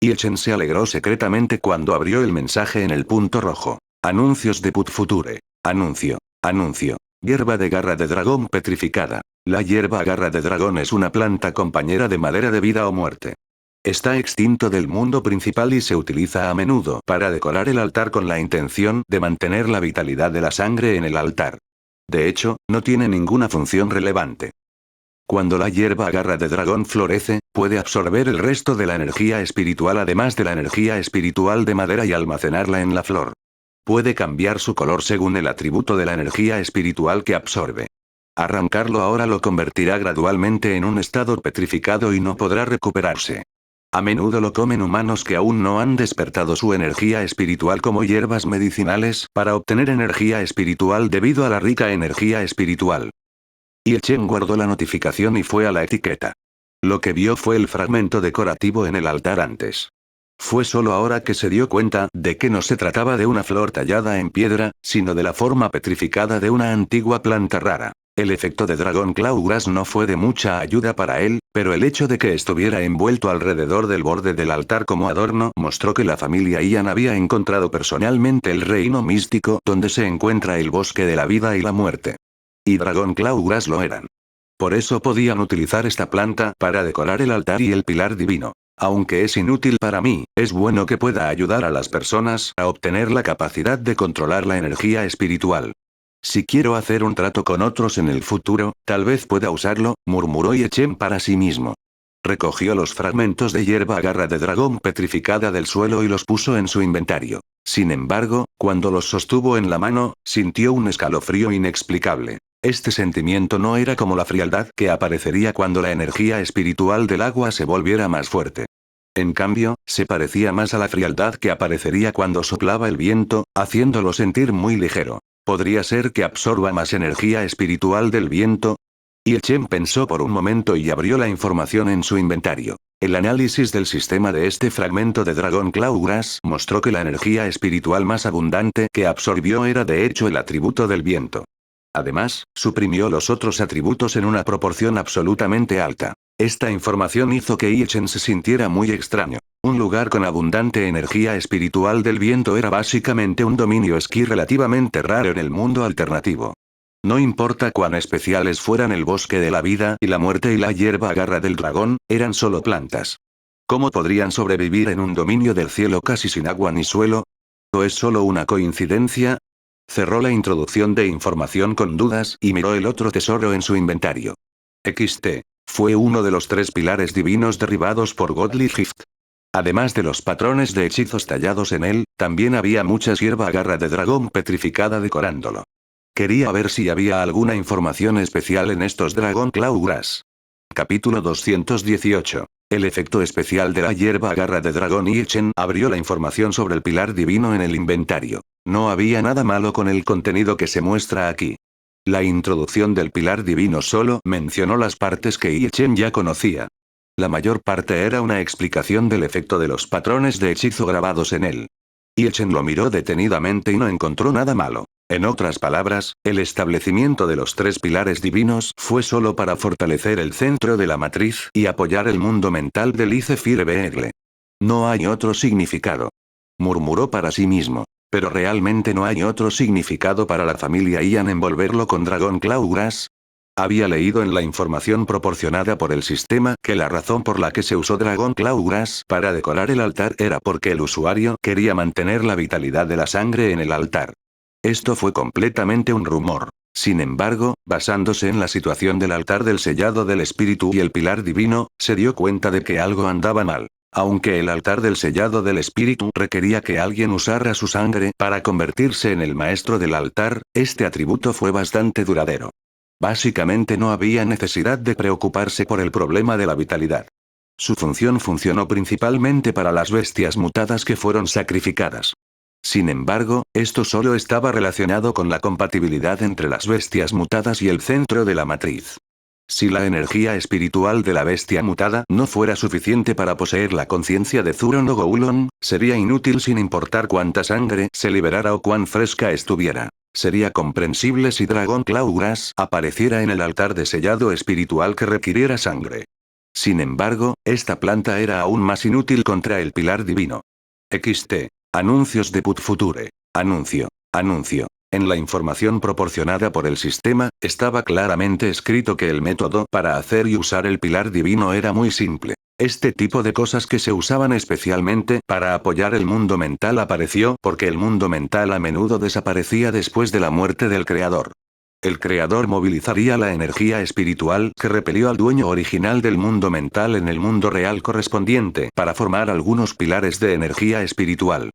Ye Chen se alegró secretamente cuando abrió el mensaje en el punto rojo. Anuncios de Put Future. Anuncio. Anuncio. Hierba de garra de dragón petrificada. La hierba garra de dragón es una planta compañera de madera de vida o muerte. Está extinto del mundo principal y se utiliza a menudo para decorar el altar con la intención de mantener la vitalidad de la sangre en el altar. De hecho, no tiene ninguna función relevante. Cuando la hierba garra de dragón florece, puede absorber el resto de la energía espiritual además de la energía espiritual de madera y almacenarla en la flor. Puede cambiar su color según el atributo de la energía espiritual que absorbe. Arrancarlo ahora lo convertirá gradualmente en un estado petrificado y no podrá recuperarse. A menudo lo comen humanos que aún no han despertado su energía espiritual como hierbas medicinales para obtener energía espiritual debido a la rica energía espiritual. Ye Chen guardó la notificación y fue a la etiqueta. Lo que vio fue el fragmento decorativo en el altar antes. Fue solo ahora que se dio cuenta de que no se trataba de una flor tallada en piedra, sino de la forma petrificada de una antigua planta rara. El efecto de Dragon Claw Grass no fue de mucha ayuda para él, pero el hecho de que estuviera envuelto alrededor del borde del altar como adorno mostró que la familia Ian había encontrado personalmente el reino místico donde se encuentra el bosque de la vida y la muerte. Y Dragon Claw Grass lo eran. Por eso podían utilizar esta planta para decorar el altar y el pilar divino. Aunque es inútil para mí, es bueno que pueda ayudar a las personas a obtener la capacidad de controlar la energía espiritual. Si quiero hacer un trato con otros en el futuro, tal vez pueda usarlo, murmuró Ye Chen para sí mismo. Recogió los fragmentos de hierba garra de dragón petrificada del suelo y los puso en su inventario. Sin embargo, cuando los sostuvo en la mano, sintió un escalofrío inexplicable. Este sentimiento no era como la frialdad que aparecería cuando la energía espiritual del agua se volviera más fuerte. En cambio, se parecía más a la frialdad que aparecería cuando soplaba el viento, haciéndolo sentir muy ligero. ¿Podría ser que absorba más energía espiritual del viento? Ye Chen pensó por un momento y abrió la información en su inventario. El análisis del sistema de este fragmento de Dragon Claw Grass mostró que la energía espiritual más abundante que absorbió era de hecho el atributo del viento. Además, suprimió los otros atributos en una proporción absolutamente alta. Esta información hizo que Ye Chen se sintiera muy extraño. Un lugar con abundante energía espiritual del viento era básicamente un dominio esquí relativamente raro en el mundo alternativo. No importa cuán especiales fueran el bosque de la vida y la muerte y la hierba garra del dragón, eran solo plantas. ¿Cómo podrían sobrevivir en un dominio del cielo casi sin agua ni suelo? ¿O es solo una coincidencia? Cerró la introducción de información con dudas y miró el otro tesoro en su inventario. XT. Fue uno de los 3 pilares divinos derribados por Godly Gift. Además de los patrones de hechizos tallados en él, también había mucha hierba garra de dragón petrificada decorándolo. Quería ver si había alguna información especial en estos Dragon Claw Grass. Capítulo 218. El efecto especial de la hierba garra de dragón. Ye Chen abrió la información sobre el pilar divino en el inventario. No había nada malo con el contenido que se muestra aquí. La introducción del pilar divino solo mencionó las partes que Ye Chen ya conocía. La mayor parte era una explicación del efecto de los patrones de hechizo grabados en él. Ye Chen lo miró detenidamente y no encontró nada malo. En otras palabras, el establecimiento de los 3 pilares divinos fue solo para fortalecer el centro de la matriz y apoyar el mundo mental de Lice Fire Beagle. No hay otro significado. Murmuró para sí mismo. Pero realmente no hay otro significado para la familia Ian envolverlo con Dragon Claw Grass. Había leído en la información proporcionada por el sistema que la razón por la que se usó Dragon Claw Grass para decorar el altar era porque el usuario quería mantener la vitalidad de la sangre en el altar. Esto fue completamente un rumor. Sin embargo, basándose en la situación del altar del sellado del espíritu y el pilar divino, se dio cuenta de que algo andaba mal. Aunque el altar del sellado del espíritu requería que alguien usara su sangre para convertirse en el maestro del altar, este atributo fue bastante duradero. Básicamente no había necesidad de preocuparse por el problema de la vitalidad. Su función funcionó principalmente para las bestias mutadas que fueron sacrificadas. Sin embargo, esto solo estaba relacionado con la compatibilidad entre las bestias mutadas y el centro de la matriz. Si la energía espiritual de la bestia mutada no fuera suficiente para poseer la conciencia de Zuron o Goulon, sería inútil sin importar cuánta sangre se liberara o cuán fresca estuviera. Sería comprensible si Dragon Clawgrass apareciera en el altar de sellado espiritual que requiriera sangre. Sin embargo, esta planta era aún más inútil contra el pilar divino. XT. Anuncios de Put Future. Anuncio. Anuncio. En la información proporcionada por el sistema, estaba claramente escrito que el método para hacer y usar el pilar divino era muy simple. Este tipo de cosas que se usaban especialmente para apoyar el mundo mental apareció porque el mundo mental a menudo desaparecía después de la muerte del creador. El creador movilizaría la energía espiritual que repelió al dueño original del mundo mental en el mundo real correspondiente para formar algunos pilares de energía espiritual.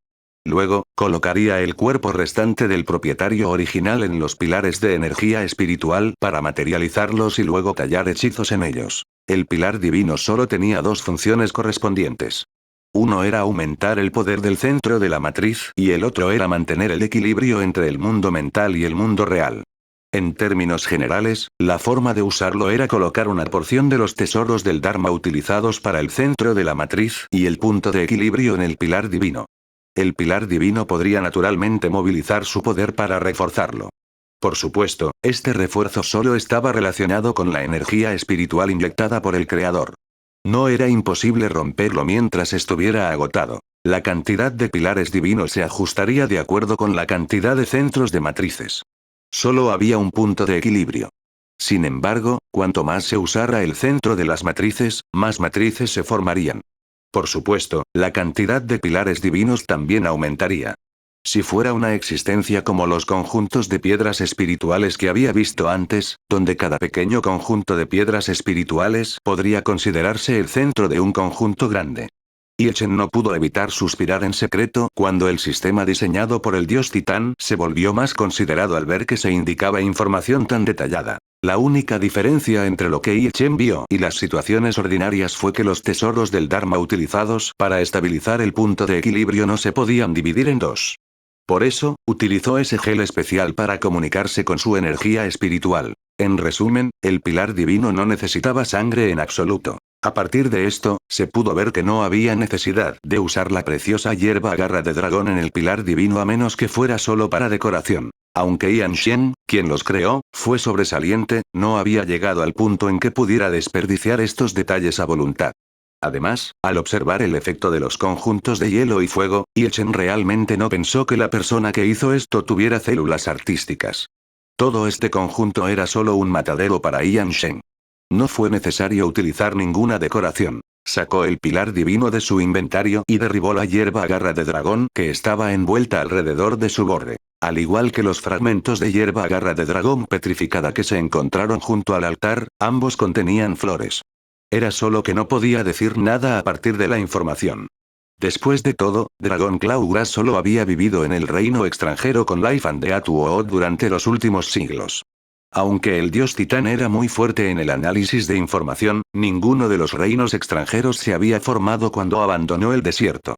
Luego, colocaría el cuerpo restante del propietario original en los pilares de energía espiritual para materializarlos y luego tallar hechizos en ellos. El pilar divino solo tenía dos funciones correspondientes. Uno era aumentar el poder del centro de la matriz y el otro era mantener el equilibrio entre el mundo mental y el mundo real. En términos generales, la forma de usarlo era colocar una porción de los tesoros del Dharma utilizados para el centro de la matriz y el punto de equilibrio en el pilar divino. El pilar divino podría naturalmente movilizar su poder para reforzarlo. Por supuesto, este refuerzo solo estaba relacionado con la energía espiritual inyectada por el creador. No era imposible romperlo mientras estuviera agotado. La cantidad de pilares divinos se ajustaría de acuerdo con la cantidad de centros de matrices. Solo había un punto de equilibrio. Sin embargo, cuanto más se usara el centro de las matrices, más matrices se formarían. Por supuesto, la cantidad de pilares divinos también aumentaría. Si fuera una existencia como los conjuntos de piedras espirituales que había visto antes, donde cada pequeño conjunto de piedras espirituales podría considerarse el centro de un conjunto grande. Chen no pudo evitar suspirar en secreto cuando el sistema diseñado por el dios Titán se volvió más considerado al ver que se indicaba información tan detallada. La única diferencia entre lo que Chen vio y las situaciones ordinarias fue que los tesoros del Dharma utilizados para estabilizar el punto de equilibrio no se podían dividir en dos. Por eso, utilizó ese gel especial para comunicarse con su energía espiritual. En resumen, el pilar divino no necesitaba sangre en absoluto. A partir de esto, se pudo ver que no había necesidad de usar la preciosa hierba garra de dragón en el pilar divino a menos que fuera solo para decoración. Aunque Yan Shen, quien los creó, fue sobresaliente, no había llegado al punto en que pudiera desperdiciar estos detalles a voluntad. Además, al observar el efecto de los conjuntos de hielo y fuego, Chen realmente no pensó que la persona que hizo esto tuviera células artísticas. Todo este conjunto era solo un matadero para Yan Shen. No fue necesario utilizar ninguna decoración. Sacó el pilar divino de su inventario y derribó la hierba garra de dragón que estaba envuelta alrededor de su borde. Al igual que los fragmentos de hierba garra de dragón petrificada que se encontraron junto al altar, ambos contenían flores. Era solo que no podía decir nada a partir de la información. Después de todo, Dragon Clawgrass solo había vivido en el reino extranjero con Life and the Atuo durante los últimos siglos. Aunque el dios Titán era muy fuerte en el análisis de información, ninguno de los reinos extranjeros se había formado cuando abandonó el desierto.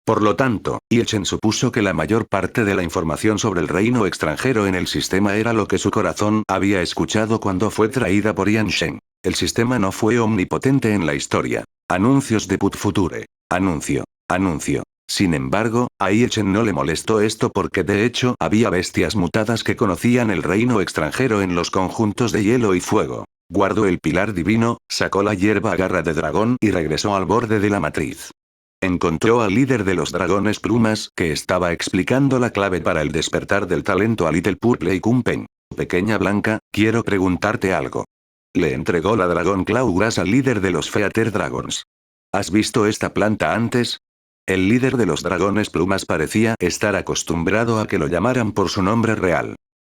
Por lo tanto, Chen supuso que la mayor parte de la información sobre el reino extranjero en el sistema era lo que su corazón había escuchado cuando fue traída por Yan Shen. El sistema no fue omnipotente en la historia. Anuncios de Put Future. Anuncio. Anuncio. Sin embargo, a Chen no le molestó esto porque de hecho había bestias mutadas que conocían el reino extranjero en los conjuntos de hielo y fuego. Guardó el pilar divino, sacó la hierba garra de dragón y regresó al borde de la matriz. Encontró al líder de los dragones plumas que estaba explicando la clave para el despertar del talento a Little Purple y Kumpen. Pequeña Blanca, quiero preguntarte algo. Le entregó la Dragon Clawgrass al líder de los Feather Dragons. ¿Has visto esta planta antes? El líder de los dragones plumas parecía estar acostumbrado a que lo llamaran por su nombre real.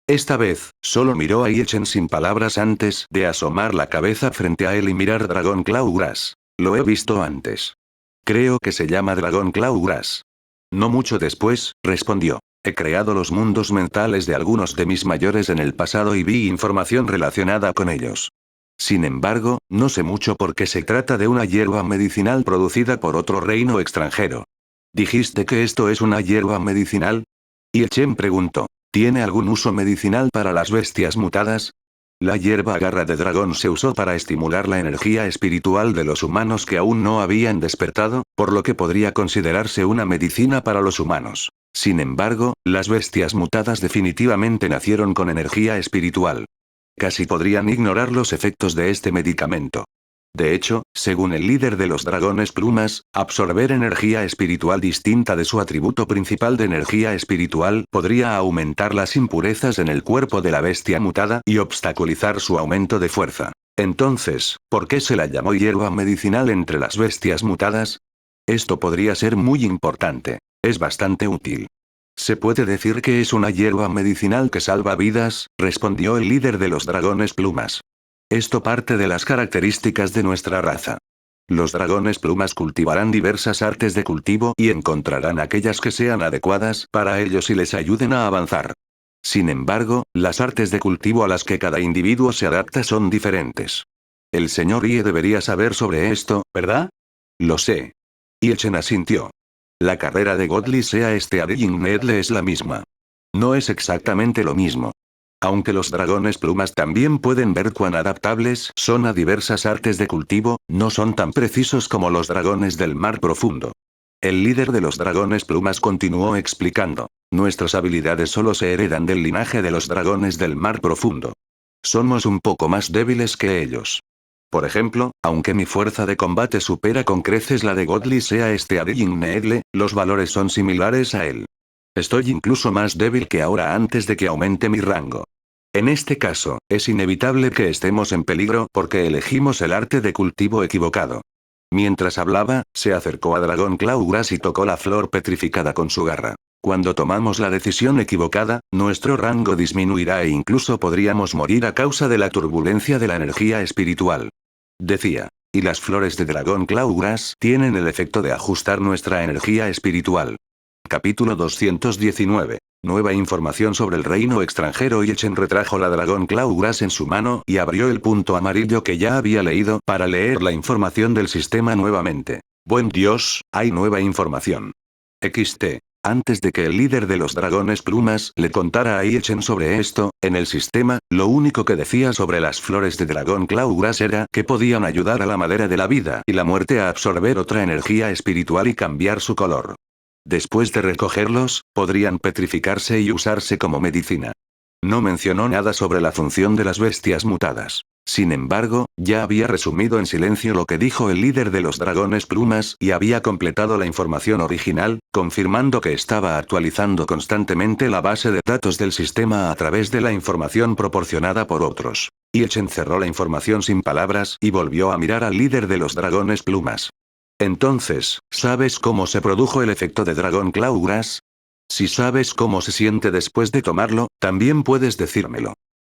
Esta vez, solo miró a Chen sin palabras antes de asomar la cabeza frente a él y mirar Dragon Clawgrass. Lo he visto antes. Creo que se llama Dragon Clawgrass. No mucho después, respondió. He creado los mundos mentales de algunos de mis mayores en el pasado y vi información relacionada con ellos. Sin embargo, no sé mucho porque se trata de una hierba medicinal producida por otro reino extranjero. ¿Dijiste que esto es una hierba medicinal? Y Chen preguntó. ¿Tiene algún uso medicinal para las bestias mutadas? La hierba garra de dragón se usó para estimular la energía espiritual de los humanos que aún no habían despertado, por lo que podría considerarse una medicina para los humanos. Sin embargo, las bestias mutadas definitivamente nacieron con energía espiritual. Casi podrían ignorar los efectos de este medicamento. De hecho, según el líder de los dragones plumas, absorber energía espiritual distinta de su atributo principal de energía espiritual podría aumentar las impurezas en el cuerpo de la bestia mutada y obstaculizar su aumento de fuerza. Entonces, ¿por qué se la llamó hierba medicinal entre las bestias mutadas? Esto podría ser muy importante. Es bastante útil. Se puede decir que es una hierba medicinal que salva vidas, respondió el líder de los dragones plumas. Esto parte de las características de nuestra raza. Los dragones plumas cultivarán diversas artes de cultivo y encontrarán aquellas que sean adecuadas para ellos y les ayuden a avanzar. Sin embargo, las artes de cultivo a las que cada individuo se adapta son diferentes. El señor Ie debería saber sobre esto, ¿verdad? Lo sé. Y Chen asintió. La carrera de Godly Sea Steading-Nedle es la misma. No es exactamente lo mismo. Aunque los dragones plumas también pueden ver cuán adaptables son a diversas artes de cultivo, no son tan precisos como los dragones del mar profundo. El líder de los dragones plumas continuó explicando. Nuestras habilidades solo se heredan del linaje de los dragones del mar profundo. Somos un poco más débiles que ellos. Por ejemplo, aunque mi fuerza de combate supera con creces la de Godly Sea Steading-Nedle, los valores son similares a él. Estoy incluso más débil que ahora antes de que aumente mi rango. En este caso, es inevitable que estemos en peligro porque elegimos el arte de cultivo equivocado. Mientras hablaba, se acercó a Dragón Clawgrass y tocó la flor petrificada con su garra. Cuando tomamos la decisión equivocada, nuestro rango disminuirá e incluso podríamos morir a causa de la turbulencia de la energía espiritual. Decía. Y las flores de Dragón Clawgrass tienen el efecto de ajustar nuestra energía espiritual. Capítulo 219. Nueva información sobre el reino extranjero. Y Chen retrajo la Dragón Clawgrass en su mano y abrió el punto amarillo que ya había leído para leer la información del sistema nuevamente. Buen Dios, hay nueva información. XT. Antes de que el líder de los dragones plumas le contara a Chen sobre esto, en el sistema, lo único que decía sobre las flores de dragón Clawgrass era que podían ayudar a la madera de la vida y la muerte a absorber otra energía espiritual y cambiar su color. Después de recogerlos, podrían petrificarse y usarse como medicina. No mencionó nada sobre la función de las bestias mutadas. Sin embargo, ya había resumido en silencio lo que dijo el líder de los dragones plumas y había completado la información original, confirmando que estaba actualizando constantemente la base de datos del sistema a través de la información proporcionada por otros. Y Chen cerró la información sin palabras y volvió a mirar al líder de los dragones plumas. Entonces, ¿sabes cómo se produjo el efecto de Dragón Clawgrass? Si sabes cómo se siente después de tomarlo, también puedes decírmelo.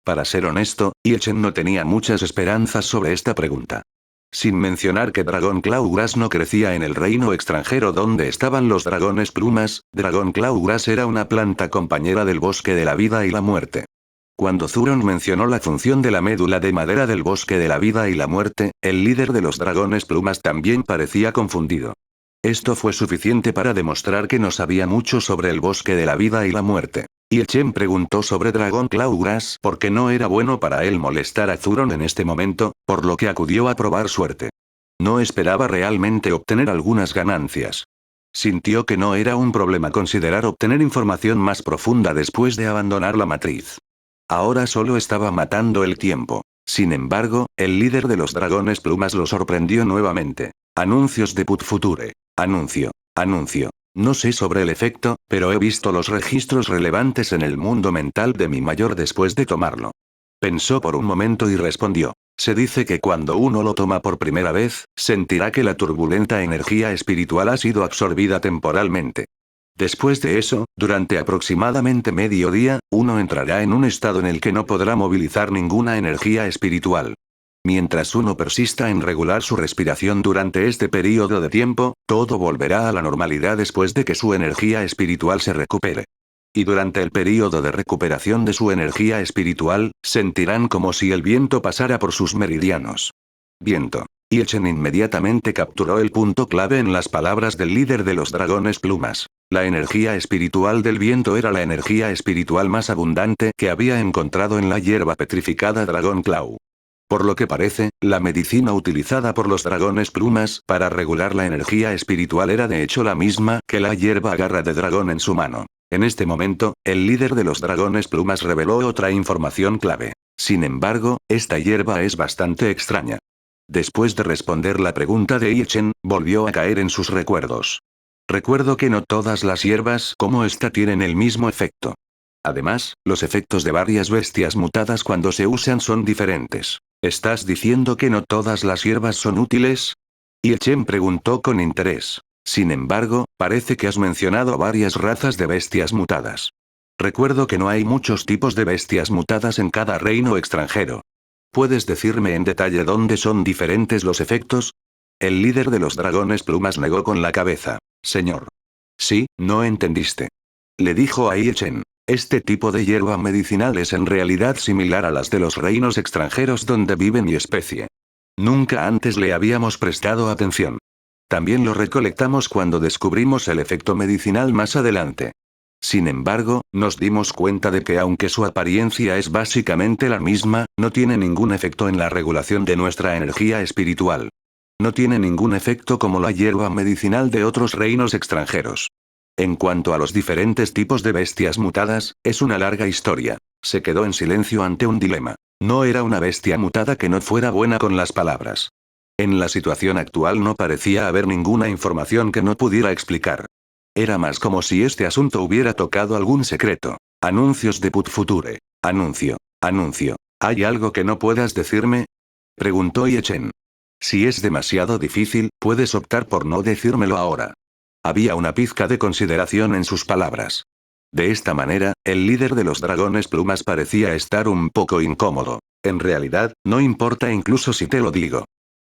Para ser honesto, Chen no tenía muchas esperanzas sobre esta pregunta. Sin mencionar que Dragón Clawgrass no crecía en el reino extranjero donde estaban los dragones plumas, Dragón Clawgrass era una planta compañera del bosque de la vida y la muerte. Cuando Zuron mencionó la función de la médula de madera del bosque de la vida y la muerte, el líder de los dragones plumas también parecía confundido. Esto fue suficiente para demostrar que no sabía mucho sobre el bosque de la vida y la muerte. Y Chen preguntó sobre Dragón Clawgrass porque no era bueno para él molestar a Zuron en este momento, por lo que acudió a probar suerte. No esperaba realmente obtener algunas ganancias. Sintió que no era un problema considerar obtener información más profunda después de abandonar la matriz. Ahora solo estaba matando el tiempo. Sin embargo, el líder de los dragones plumas lo sorprendió nuevamente. Anuncios de Put Future. Anuncio. Anuncio. No sé sobre el efecto, pero he visto los registros relevantes en el mundo mental de mi mayor después de tomarlo. Pensó por un momento y respondió. Se dice que cuando uno lo toma por primera vez, sentirá que la turbulenta energía espiritual ha sido absorbida temporalmente. Después de eso, durante aproximadamente medio día, uno entrará en un estado en el que no podrá movilizar ninguna energía espiritual. Mientras uno persista en regular su respiración durante este periodo de tiempo, todo volverá a la normalidad después de que su energía espiritual se recupere. Y durante el período de recuperación de su energía espiritual, sentirán como si el viento pasara por sus meridianos. Viento. Chen inmediatamente capturó el punto clave en las palabras del líder de los dragones plumas. La energía espiritual del viento era la energía espiritual más abundante que había encontrado en la hierba petrificada Dragón Claw. Por lo que parece, la medicina utilizada por los dragones plumas para regular la energía espiritual era de hecho la misma que la hierba garra de dragón en su mano. En este momento, el líder de los dragones plumas reveló otra información clave. Sin embargo, esta hierba es bastante extraña. Después de responder la pregunta de Chen, volvió a caer en sus recuerdos. Recuerdo que no todas las hierbas como esta tienen el mismo efecto. Además, los efectos de varias bestias mutadas cuando se usan son diferentes. ¿Estás diciendo que no todas las hierbas son útiles? Chen preguntó con interés. Sin embargo, parece que has mencionado varias razas de bestias mutadas. Recuerdo que no hay muchos tipos de bestias mutadas en cada reino extranjero. ¿Puedes decirme en detalle dónde son diferentes los efectos? El líder de los dragones plumas negó con la cabeza. Señor. Sí, no entendiste. Le dijo a Chen. Este tipo de hierba medicinal es en realidad similar a las de los reinos extranjeros donde viven y especie. Nunca antes le habíamos prestado atención. También lo recolectamos cuando descubrimos el efecto medicinal más adelante. Sin embargo, nos dimos cuenta de que aunque su apariencia es básicamente la misma, no tiene ningún efecto en la regulación de nuestra energía espiritual. No tiene ningún efecto como la hierba medicinal de otros reinos extranjeros. En cuanto a los diferentes tipos de bestias mutadas, es una larga historia. Se quedó en silencio ante un dilema. No era una bestia mutada que no fuera buena con las palabras. En la situación actual no parecía haber ninguna información que no pudiera explicar. Era más como si este asunto hubiera tocado algún secreto. Anuncios de Put Future. Anuncio. Anuncio. ¿Hay algo que no puedas decirme? Preguntó Chen. Si es demasiado difícil, puedes optar por no decírmelo ahora. Había una pizca de consideración en sus palabras. De esta manera, el líder de los dragones plumas parecía estar un poco incómodo. En realidad, no importa incluso si te lo digo.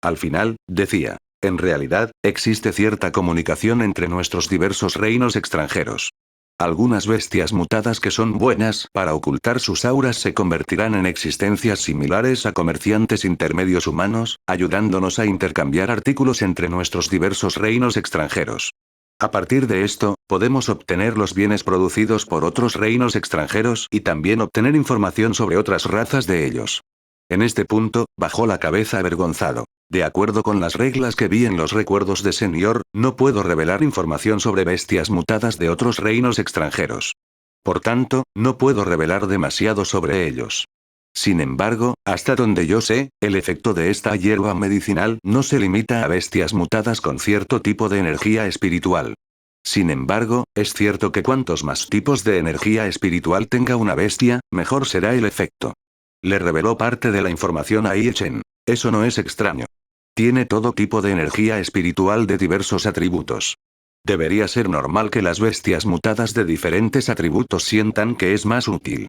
Al final, decía. En realidad, existe cierta comunicación entre nuestros diversos reinos extranjeros. Algunas bestias mutadas que son buenas para ocultar sus auras se convertirán en existencias similares a comerciantes intermedios humanos, ayudándonos a intercambiar artículos entre nuestros diversos reinos extranjeros. A partir de esto, podemos obtener los bienes producidos por otros reinos extranjeros y también obtener información sobre otras razas de ellos. En este punto, bajó la cabeza avergonzado. De acuerdo con las reglas que vi en los recuerdos de Señor, no puedo revelar información sobre bestias mutadas de otros reinos extranjeros. Por tanto, no puedo revelar demasiado sobre ellos. Sin embargo, hasta donde yo sé, el efecto de esta hierba medicinal no se limita a bestias mutadas con cierto tipo de energía espiritual. Sin embargo, es cierto que cuantos más tipos de energía espiritual tenga una bestia, mejor será el efecto. Le reveló parte de la información a Chen. Eso no es extraño. Tiene todo tipo de energía espiritual de diversos atributos. Debería ser normal que las bestias mutadas de diferentes atributos sientan que es más útil.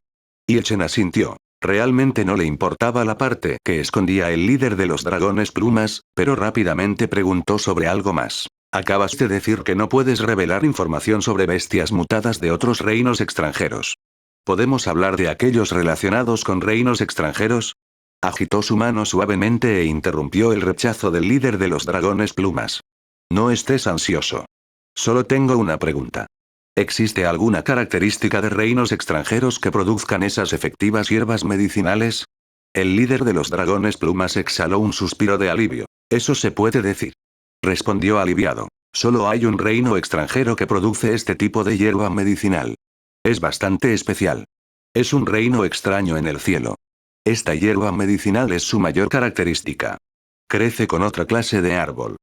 Chen asintió. Realmente no le importaba la parte que escondía el líder de los dragones plumas, pero rápidamente preguntó sobre algo más. Acabas de decir que no puedes revelar información sobre bestias mutadas de otros reinos extranjeros. ¿Podemos hablar de aquellos relacionados con reinos extranjeros? Agitó su mano suavemente e interrumpió el rechazo del líder de los dragones plumas. No estés ansioso. Solo tengo una pregunta. ¿Existe alguna característica de reinos extranjeros que produzcan esas efectivas hierbas medicinales? El líder de los dragones plumas exhaló un suspiro de alivio. Eso se puede decir. Respondió aliviado. Solo hay un reino extranjero que produce este tipo de hierba medicinal. Es bastante especial. Es un reino extraño en el cielo. Esta hierba medicinal es su mayor característica. Crece con otra clase de árbol.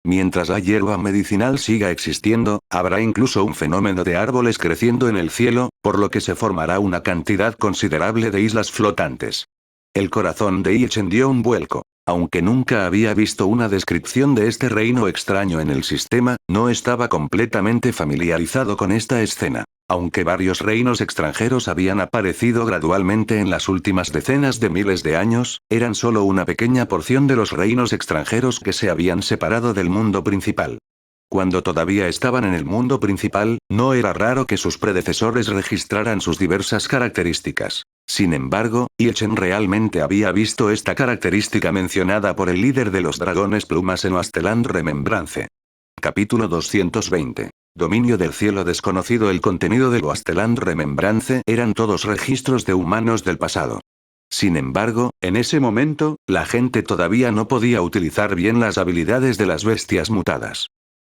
Mientras la hierba medicinal siga existiendo, habrá incluso un fenómeno de árboles creciendo en el cielo, por lo que se formará una cantidad considerable de islas flotantes. El corazón de Chen dio un vuelco. Aunque nunca había visto una descripción de este reino extraño en el sistema, no estaba completamente familiarizado con esta escena. Aunque varios reinos extranjeros habían aparecido gradualmente en las últimas decenas de miles de años, eran solo una pequeña porción de los reinos extranjeros que se habían separado del mundo principal. Cuando todavía estaban en el mundo principal, no era raro que sus predecesores registraran sus diversas características. Sin embargo, Ilchen realmente había visto esta característica mencionada por el líder de los dragones plumas en Wasteland Remembrance. Capítulo 220. Dominio del cielo desconocido. El contenido del Wasteland Remembrance eran todos registros de humanos del pasado. Sin embargo, en ese momento, la gente todavía no podía utilizar bien las habilidades de las bestias mutadas.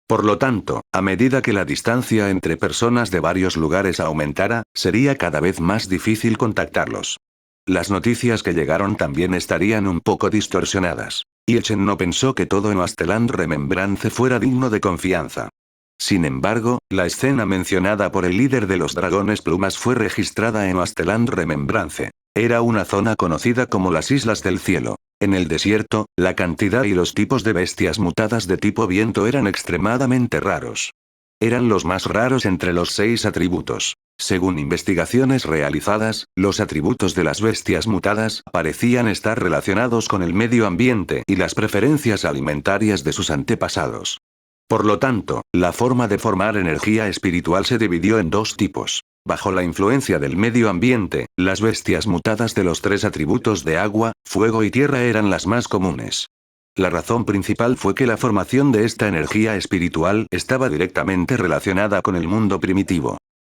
Por lo tanto, a medida que la distancia entre personas de varios lugares aumentara, sería cada vez más difícil contactarlos. Las noticias que llegaron también estarían un poco distorsionadas. Ilchen no pensó que todo en Wasteland Remembrance fuera digno de confianza. Sin embargo, la escena mencionada por el líder de los dragones plumas fue registrada en Wasteland Remembrance. Era una zona conocida como las Islas del Cielo. En el desierto, la cantidad y los tipos de bestias mutadas de tipo viento eran extremadamente raros. Eran los más raros entre los 6 atributos. Según investigaciones realizadas, los atributos de las bestias mutadas parecían estar relacionados con el medio ambiente y las preferencias alimentarias de sus antepasados. Por lo tanto, la forma de formar energía espiritual se dividió en 2 tipos. Bajo la influencia del medio ambiente, las bestias mutadas de los 3 atributos de agua, fuego y tierra eran las más comunes. La razón principal fue que la formación de esta energía espiritual estaba directamente relacionada con el mundo primitivo.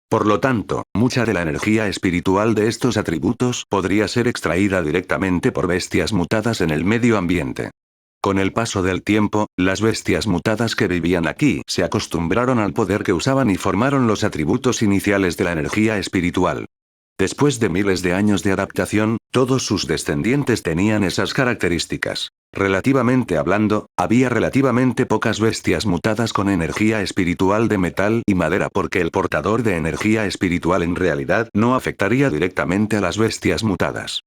Por lo tanto, mucha de la energía espiritual de estos atributos podría ser extraída directamente por bestias mutadas en el medio ambiente. Con el paso del tiempo, las bestias mutadas que vivían aquí se acostumbraron al poder que usaban y formaron los atributos iniciales de la energía espiritual. Después de miles de años de adaptación, todos sus descendientes tenían esas características. Relativamente hablando, había relativamente pocas bestias mutadas con energía espiritual de metal y madera porque el portador de energía espiritual en realidad no afectaría directamente a las bestias mutadas.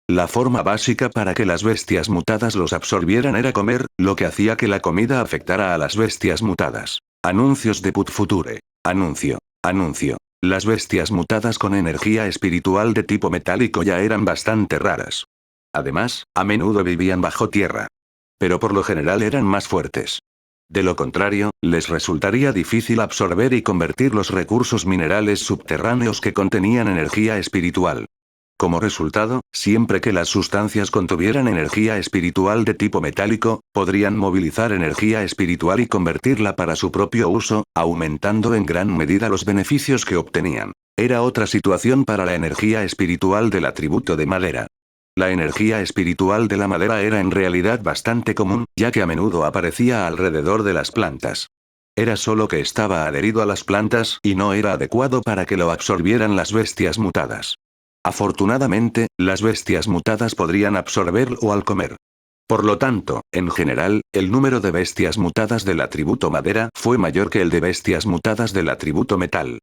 La forma básica para que las bestias mutadas los absorbieran era comer, lo que hacía que la comida afectara a las bestias mutadas. Anuncios de Put Future. Anuncio. Anuncio. Las bestias mutadas con energía espiritual de tipo metálico ya eran bastante raras. Además, a menudo vivían bajo tierra. Pero por lo general eran más fuertes. De lo contrario, les resultaría difícil absorber y convertir los recursos minerales subterráneos que contenían energía espiritual. Como resultado, siempre que las sustancias contuvieran energía espiritual de tipo metálico, podrían movilizar energía espiritual y convertirla para su propio uso, aumentando en gran medida los beneficios que obtenían. Era otra situación para la energía espiritual del atributo de madera. La energía espiritual de la madera era en realidad bastante común, ya que a menudo aparecía alrededor de las plantas. Era solo que estaba adherido a las plantas y no era adecuado para que lo absorbieran las bestias mutadas. Afortunadamente, las bestias mutadas podrían absorberlo al comer. Por lo tanto, en general, el número de bestias mutadas del atributo madera fue mayor que el de bestias mutadas del atributo metal.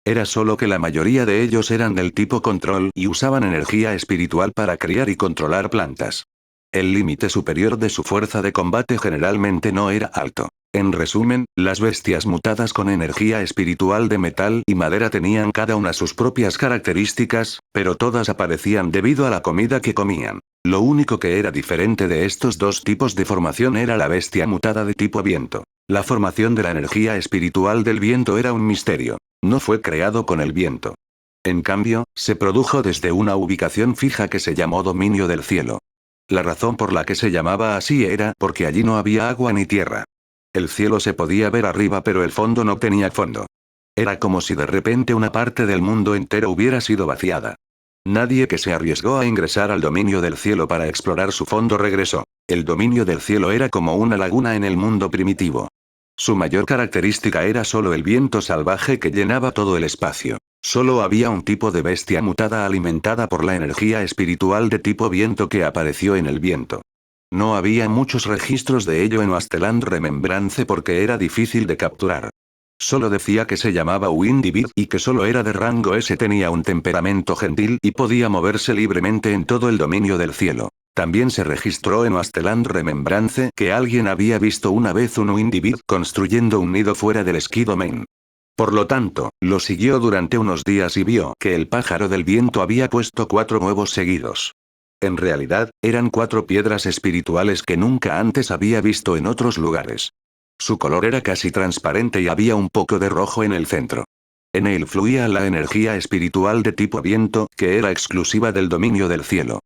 Era solo que la mayoría de ellos eran del tipo control y usaban energía espiritual para criar y controlar plantas. El límite superior de su fuerza de combate generalmente no era alto. En resumen, las bestias mutadas con energía espiritual de metal y madera tenían cada una sus propias características, pero todas aparecían debido a la comida que comían. Lo único que era diferente de estos 2 tipos de formación era la bestia mutada de tipo viento. La formación de la energía espiritual del viento era un misterio. No fue creado con el viento. En cambio, se produjo desde una ubicación fija que se llamó Dominio del Cielo. La razón por la que se llamaba así era porque allí no había agua ni tierra. El cielo se podía ver arriba pero el fondo no tenía fondo. Era como si de repente una parte del mundo entero hubiera sido vaciada. Nadie que se arriesgó a ingresar al dominio del cielo para explorar su fondo regresó. El dominio del cielo era como una laguna en el mundo primitivo. Su mayor característica era solo el viento salvaje que llenaba todo el espacio. Solo había un tipo de bestia mutada alimentada por la energía espiritual de tipo viento que apareció en el viento. No había muchos registros de ello en Wasteland Remembrance porque era difícil de capturar. Solo decía que se llamaba Windy y que solo era de rango S, tenía un temperamento gentil y podía moverse libremente en todo el dominio del cielo. También se registró en Wasteland Remembrance que alguien había visto una vez un Windy construyendo un nido fuera del Sky Domain. Por lo tanto, lo siguió durante unos días y vio que el pájaro del viento había puesto 4 huevos seguidos. En realidad, eran 4 piedras espirituales que nunca antes había visto en otros lugares. Su color era casi transparente y había un poco de rojo en el centro. En él fluía la energía espiritual de tipo viento, que era exclusiva del dominio del cielo.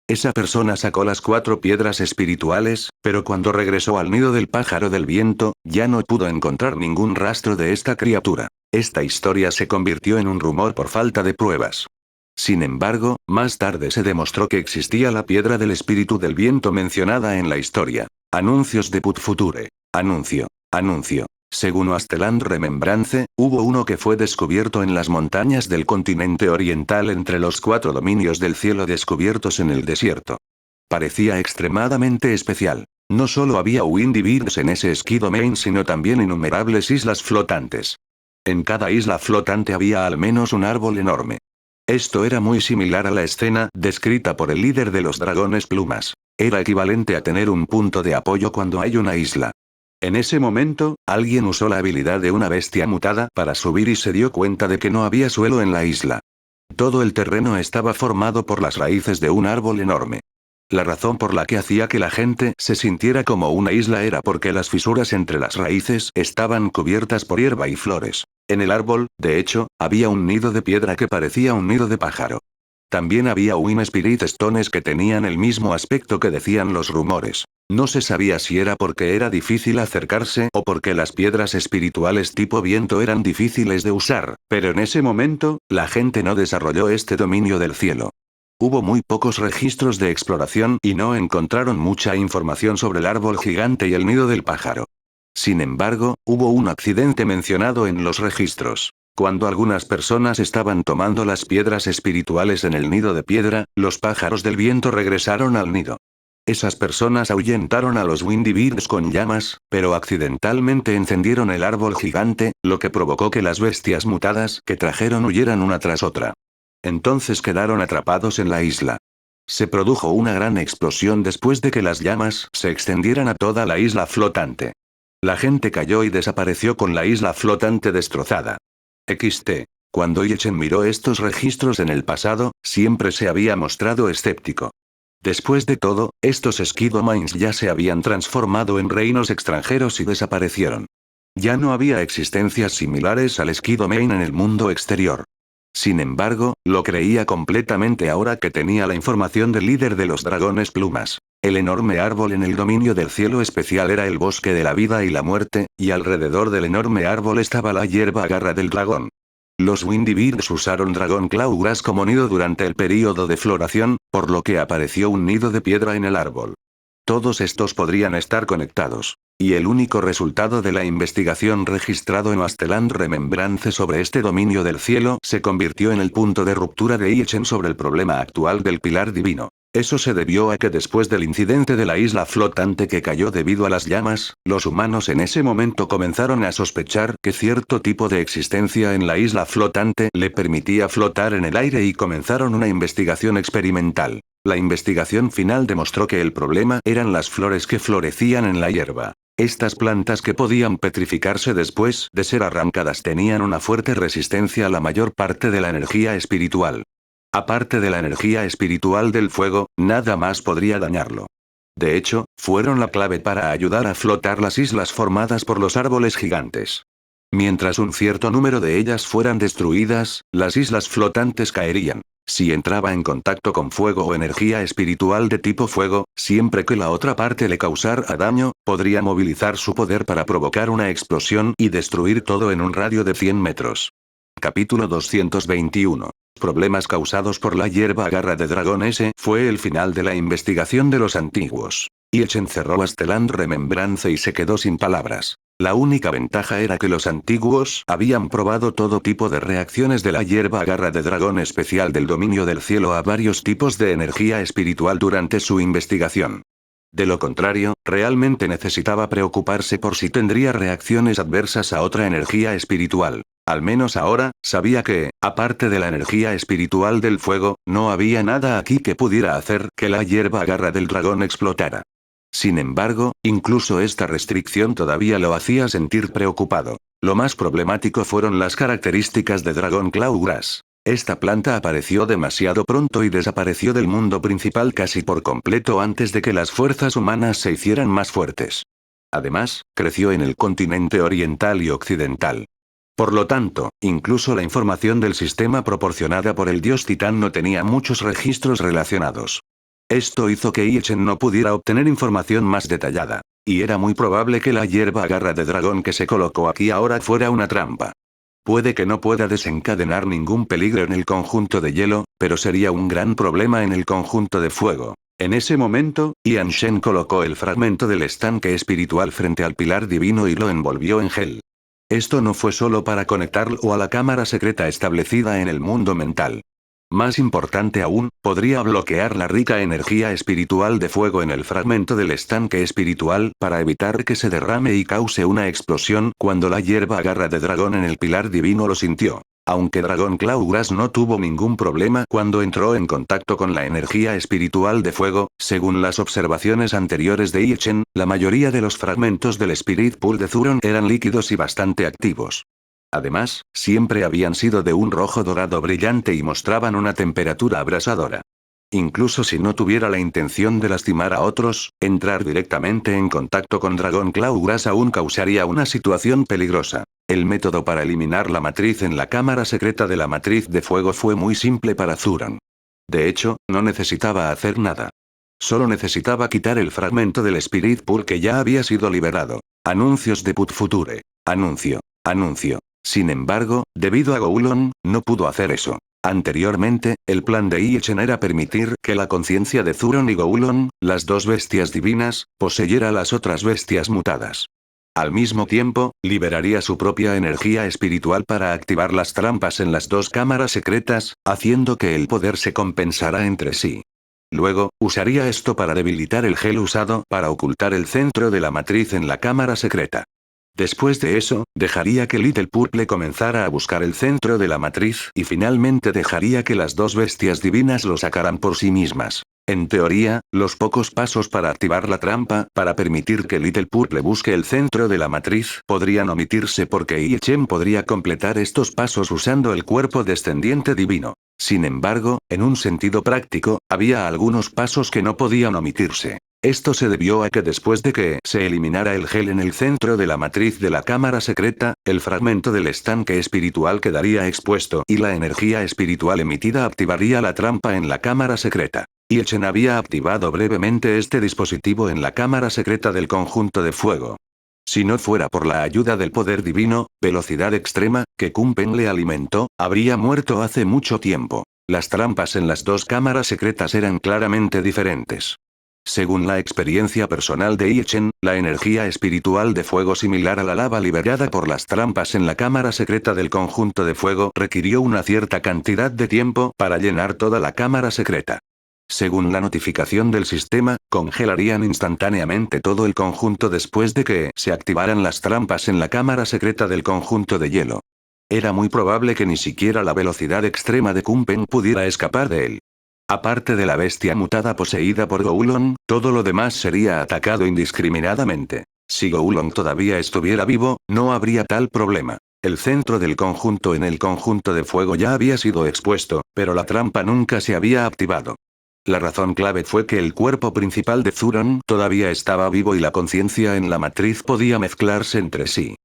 Esa persona sacó las 4 piedras espirituales, pero cuando regresó al nido del pájaro del viento, ya no pudo encontrar ningún rastro de esta criatura. Esta historia se convirtió en un rumor por falta de pruebas. Sin embargo, más tarde se demostró que existía la piedra del espíritu del viento mencionada en la historia. Anuncios de Put Future. Anuncio. Anuncio. Según Asteland Remembrance, hubo uno que fue descubierto en las montañas del continente oriental entre los 4 dominios del cielo descubiertos en el desierto. Parecía extremadamente especial. No solo había Windy Birds en ese ski domain sino también innumerables islas flotantes. En cada isla flotante había al menos un árbol enorme. Esto era muy similar a la escena descrita por el líder de los dragones plumas. Era equivalente a tener un punto de apoyo cuando hay una isla. En ese momento, alguien usó la habilidad de una bestia mutada para subir y se dio cuenta de que no había suelo en la isla. Todo el terreno estaba formado por las raíces de un árbol enorme. La razón por la que hacía que la gente se sintiera como una isla era porque las fisuras entre las raíces estaban cubiertas por hierba y flores. En el árbol, de hecho, había un nido de piedra que parecía un nido de pájaro. También había Wind Spirit Stones que tenían el mismo aspecto que decían los rumores. No se sabía si era porque era difícil acercarse o porque las piedras espirituales tipo viento eran difíciles de usar, pero en ese momento, la gente no desarrolló este dominio del cielo. Hubo muy pocos registros de exploración y no encontraron mucha información sobre el árbol gigante y el nido del pájaro. Sin embargo, hubo un accidente mencionado en los registros. Cuando algunas personas estaban tomando las piedras espirituales en el nido de piedra, los pájaros del viento regresaron al nido. Esas personas ahuyentaron a los Windy Birds con llamas, pero accidentalmente encendieron el árbol gigante, lo que provocó que las bestias mutadas que trajeron huyeran una tras otra. Entonces quedaron atrapados en la isla. Se produjo una gran explosión después de que las llamas se extendieran a toda la isla flotante. La gente cayó y desapareció con la isla flotante destrozada. Cuando Yechen miró estos registros en el pasado, siempre se había mostrado escéptico. Después de todo, estos ski domains ya se habían transformado en reinos extranjeros y desaparecieron. Ya no había existencias similares al ski domain en el mundo exterior. Sin embargo, lo creía completamente ahora que tenía la información del líder de los dragones plumas. El enorme árbol en el dominio del cielo especial era el bosque de la vida y la muerte, y alrededor del enorme árbol estaba la hierba garra del dragón. Los Windy Birds usaron Dragon Claw Grass como nido durante el período de floración, por lo que apareció un nido de piedra en el árbol. Todos estos podrían estar conectados. Y el único resultado de la investigación registrado en Asteland Remembrance sobre este dominio del cielo se convirtió en el punto de ruptura de Yechen sobre el problema actual del pilar divino. Eso se debió a que después del incidente de la isla flotante que cayó debido a las llamas, los humanos en ese momento comenzaron a sospechar que cierto tipo de existencia en la isla flotante le permitía flotar en el aire y comenzaron una investigación experimental. La investigación final demostró que el problema eran las flores que florecían en la hierba. Estas plantas que podían petrificarse después de ser arrancadas tenían una fuerte resistencia a la mayor parte de la energía espiritual. Aparte de la energía espiritual del fuego, nada más podría dañarlo. De hecho, fueron la clave para ayudar a flotar las islas formadas por los árboles gigantes. Mientras un cierto número de ellas fueran destruidas, las islas flotantes caerían. Si entraba en contacto con fuego o energía espiritual de tipo fuego, siempre que la otra parte le causara daño, podría movilizar su poder para provocar una explosión y destruir todo en un radio de 100 metros. Capítulo 221. Problemas causados por la hierba garra de dragón. Ese fue el final de la investigación de los antiguos. Yechen cerró Asteland Remembrance y se quedó sin palabras. La única ventaja era que los antiguos habían probado todo tipo de reacciones de la hierba garra de dragón especial del dominio del cielo a varios tipos de energía espiritual durante su investigación. De lo contrario, realmente necesitaba preocuparse por si tendría reacciones adversas a otra energía espiritual. Al menos ahora, sabía que, aparte de la energía espiritual del fuego, no había nada aquí que pudiera hacer que la hierba garra del dragón explotara. Sin embargo, incluso esta restricción todavía lo hacía sentir preocupado. Lo más problemático fueron las características de Dragon Claw Grass. Esta planta apareció demasiado pronto y desapareció del mundo principal casi por completo antes de que las fuerzas humanas se hicieran más fuertes. Además, creció en el continente oriental y occidental. Por lo tanto, incluso la información del sistema proporcionada por el dios Titán no tenía muchos registros relacionados. Esto hizo que Ichen no pudiera obtener información más detallada. Y era muy probable que la hierba garra de dragón que se colocó aquí ahora fuera una trampa. Puede que no pueda desencadenar ningún peligro en el conjunto de hielo, pero sería un gran problema en el conjunto de fuego. En ese momento, Yan Shen colocó el fragmento del estanque espiritual frente al pilar divino y lo envolvió en gel. Esto no fue solo para conectarlo a la cámara secreta establecida en el mundo mental. Más importante aún, podría bloquear la rica energía espiritual de fuego en el fragmento del estanque espiritual para evitar que se derrame y cause una explosión cuando la hierba garra de dragón en el pilar divino lo sintió. Aunque Dragón Clawgrass no tuvo ningún problema cuando entró en contacto con la energía espiritual de fuego, según las observaciones anteriores de Ichen, la mayoría de los fragmentos del Spirit Pool de Zuron eran líquidos y bastante activos. Además, siempre habían sido de un rojo dorado brillante y mostraban una temperatura abrasadora. Incluso si no tuviera la intención de lastimar a otros, entrar directamente en contacto con Dragón Clawgrass aún causaría una situación peligrosa. El método para eliminar la matriz en la cámara secreta de la matriz de fuego fue muy simple para Zuron. De hecho, no necesitaba hacer nada. Solo necesitaba quitar el fragmento del Spirit Pool que ya había sido liberado. Anuncios de Put Future. Anuncio. Anuncio. Sin embargo, debido a Goulon, no pudo hacer eso. Anteriormente, el plan de Ichen era permitir que la conciencia de Zuron y Goulon, las dos bestias divinas, poseyera las otras bestias mutadas. Al mismo tiempo, liberaría su propia energía espiritual para activar las trampas en las dos cámaras secretas, haciendo que el poder se compensara entre sí. Luego, usaría esto para debilitar el gel usado para ocultar el centro de la matriz en la cámara secreta. Después de eso, dejaría que Little Purple comenzara a buscar el centro de la matriz y finalmente dejaría que las dos bestias divinas lo sacaran por sí mismas. En teoría, los pocos pasos para activar la trampa, para permitir que Little Purple busque el centro de la matriz, podrían omitirse porque Ichen podría completar estos pasos usando el cuerpo descendiente divino. Sin embargo, en un sentido práctico, había algunos pasos que no podían omitirse. Esto se debió a que después de que se eliminara el gel en el centro de la matriz de la cámara secreta, el fragmento del estanque espiritual quedaría expuesto y la energía espiritual emitida activaría la trampa en la cámara secreta. Ichen había activado brevemente este dispositivo en la cámara secreta del conjunto de fuego. Si no fuera por la ayuda del poder divino, velocidad extrema, que Kumpen le alimentó, habría muerto hace mucho tiempo. Las trampas en las dos cámaras secretas eran claramente diferentes. Según la experiencia personal de Ichen, la energía espiritual de fuego similar a la lava liberada por las trampas en la cámara secreta del conjunto de fuego requirió una cierta cantidad de tiempo para llenar toda la cámara secreta. Según la notificación del sistema, congelarían instantáneamente todo el conjunto después de que se activaran las trampas en la cámara secreta del conjunto de hielo. Era muy probable que ni siquiera la velocidad extrema de Kumpen pudiera escapar de él. Aparte de la bestia mutada poseída por Goulon, todo lo demás sería atacado indiscriminadamente. Si Goulon todavía estuviera vivo, no habría tal problema. El centro del conjunto en el conjunto de fuego ya había sido expuesto, pero la trampa nunca se había activado. La razón clave fue que el cuerpo principal de Zuron todavía estaba vivo y la conciencia en la matriz podía mezclarse entre sí.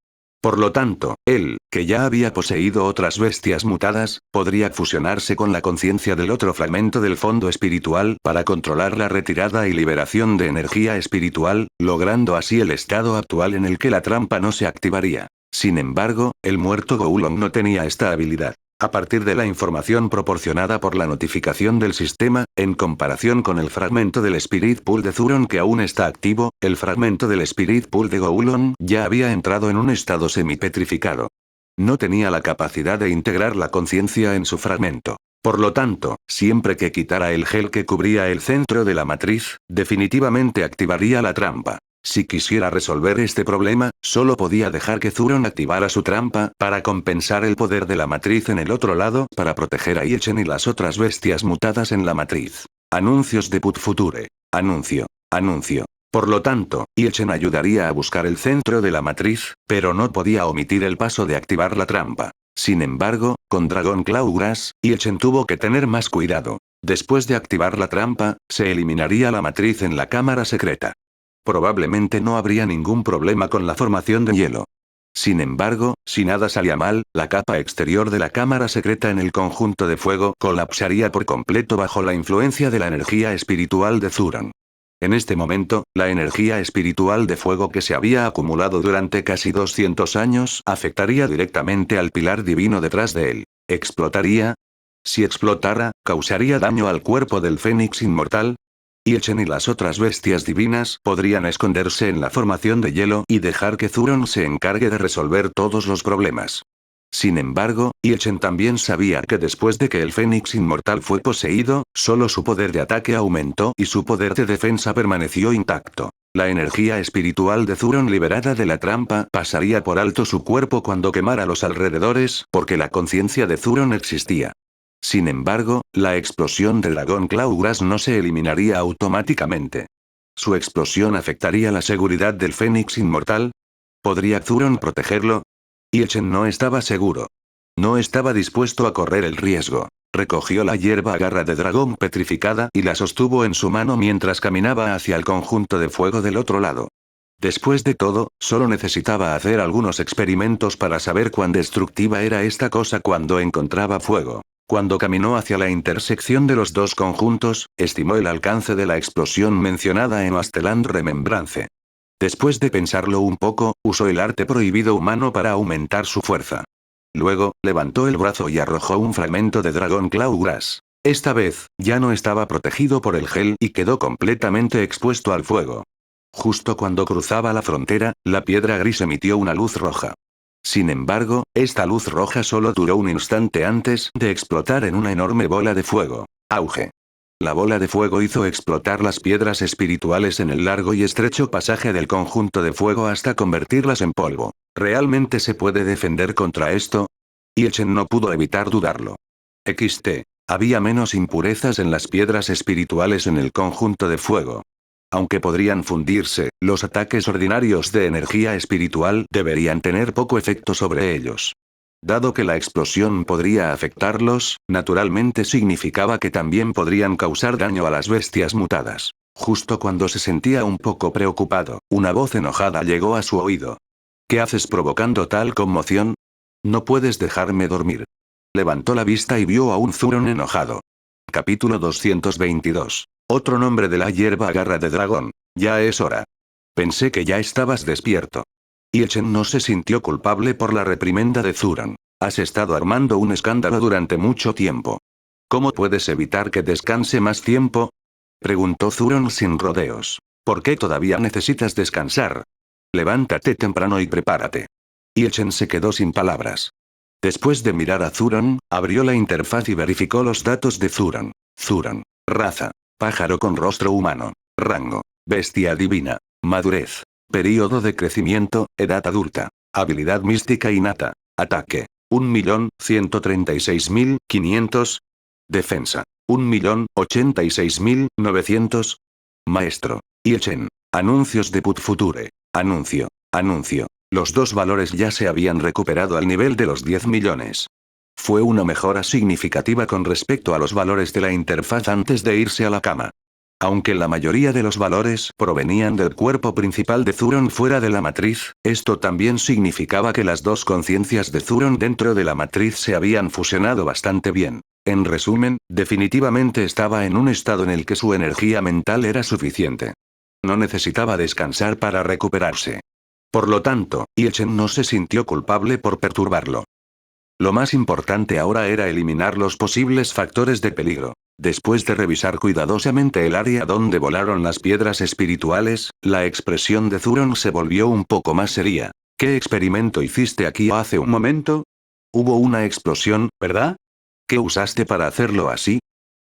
Por lo tanto, él, que ya había poseído otras bestias mutadas, podría fusionarse con la conciencia del otro fragmento del fondo espiritual para controlar la retirada y liberación de energía espiritual, logrando así el estado actual en el que la trampa no se activaría. Sin embargo, el muerto Goulon no tenía esta habilidad. A partir de la información proporcionada por la notificación del sistema, en comparación con el fragmento del Spirit Pool de Zuron que aún está activo, el fragmento del Spirit Pool de Goulon ya había entrado en un estado semipetrificado. No tenía la capacidad de integrar la conciencia en su fragmento. Por lo tanto, siempre que quitara el gel que cubría el centro de la matriz, definitivamente activaría la trampa. Si quisiera resolver este problema, solo podía dejar que Zuron activara su trampa para compensar el poder de la matriz en el otro lado para proteger a Ichen y las otras bestias mutadas en la matriz. Anuncios de Put Future. Anuncio. Anuncio. Por lo tanto, Ichen ayudaría a buscar el centro de la matriz, pero no podía omitir el paso de activar la trampa. Sin embargo, con Dragón Clawgrass, Ichen tuvo que tener más cuidado. Después de activar la trampa, se eliminaría la matriz en la cámara secreta. Probablemente no habría ningún problema con la formación de hielo. Sin embargo, si nada salía mal, la capa exterior de la cámara secreta en el conjunto de fuego colapsaría por completo bajo la influencia de la energía espiritual de Zuron. En este momento, la energía espiritual de fuego que se había acumulado durante casi 200 años afectaría directamente al pilar divino detrás de él. ¿Explotaría? Si explotara, ¿causaría daño al cuerpo del Fénix inmortal? Ilchen y las otras bestias divinas podrían esconderse en la formación de hielo y dejar que Zuron se encargue de resolver todos los problemas. Sin embargo, Ilchen también sabía que después de que el Fénix inmortal fue poseído, solo su poder de ataque aumentó y su poder de defensa permaneció intacto. La energía espiritual de Zuron liberada de la trampa pasaría por alto su cuerpo cuando quemara los alrededores, porque la conciencia de Zuron existía. Sin embargo, la explosión del dragón Clawgrass no se eliminaría automáticamente. ¿Su explosión afectaría la seguridad del Fénix inmortal? ¿Podría Zuron protegerlo? Ilchen no estaba seguro. No estaba dispuesto a correr el riesgo. Recogió la hierba garra de dragón petrificada y la sostuvo en su mano mientras caminaba hacia el conjunto de fuego del otro lado. Después de todo, solo necesitaba hacer algunos experimentos para saber cuán destructiva era esta cosa cuando encontraba fuego. Cuando caminó hacia la intersección de los dos conjuntos, estimó el alcance de la explosión mencionada en Asteland Remembrance. Después de pensarlo un poco, usó el arte prohibido humano para aumentar su fuerza. Luego, levantó el brazo y arrojó un fragmento de dragón Clawgrass. Esta vez, ya no estaba protegido por el gel y quedó completamente expuesto al fuego. Justo cuando cruzaba la frontera, la piedra gris emitió una luz roja. Sin embargo, esta luz roja solo duró un instante antes de explotar en una enorme bola de fuego. Auge. La bola de fuego hizo explotar las piedras espirituales en el largo y estrecho pasaje del conjunto de fuego hasta convertirlas en polvo. ¿Realmente se puede defender contra esto? Ilchen no pudo evitar dudarlo. Había menos impurezas en las piedras espirituales en el conjunto de fuego. Aunque podrían fundirse, los ataques ordinarios de energía espiritual deberían tener poco efecto sobre ellos. Dado que la explosión podría afectarlos, naturalmente significaba que también podrían causar daño a las bestias mutadas. Justo cuando se sentía un poco preocupado, una voz enojada llegó a su oído. ¿Qué haces provocando tal conmoción? No puedes dejarme dormir. Levantó la vista y vio a un Zuron enojado. Capítulo 222. Otro nombre de la hierba garra de dragón. Ya es hora. Pensé que ya estabas despierto. Ilchen no se sintió culpable por la reprimenda de Zuron. Has estado armando un escándalo durante mucho tiempo. ¿Cómo puedes evitar que descanse más tiempo? Preguntó Zuron sin rodeos. ¿Por qué todavía necesitas descansar? Levántate temprano y prepárate. Ilchen se quedó sin palabras. Después de mirar a Zuron, abrió la interfaz y verificó los datos de Zuron. Zuron. Raza. Pájaro con rostro humano. Rango. Bestia divina. Madurez. Período de crecimiento, edad adulta. Habilidad mística innata. Ataque. 1.136.500. Defensa. 1.086.900. Maestro. Ilchen. Anuncios de Put Future. Anuncio. Anuncio. Los dos valores ya se habían recuperado al nivel de los 10 millones. Fue una mejora significativa con respecto a los valores de la interfaz antes de irse a la cama. Aunque la mayoría de los valores provenían del cuerpo principal de Zuron fuera de la matriz, esto también significaba que las dos conciencias de Zuron dentro de la matriz se habían fusionado bastante bien. En resumen, definitivamente estaba en un estado en el que su energía mental era suficiente. No necesitaba descansar para recuperarse. Por lo tanto, Ilchen no se sintió culpable por perturbarlo. Lo más importante ahora era eliminar los posibles factores de peligro. Después de revisar cuidadosamente el área donde volaron las piedras espirituales, la expresión de Zuron se volvió un poco más seria. ¿Qué experimento hiciste aquí hace un momento? Hubo una explosión, ¿verdad? ¿Qué usaste para hacerlo así?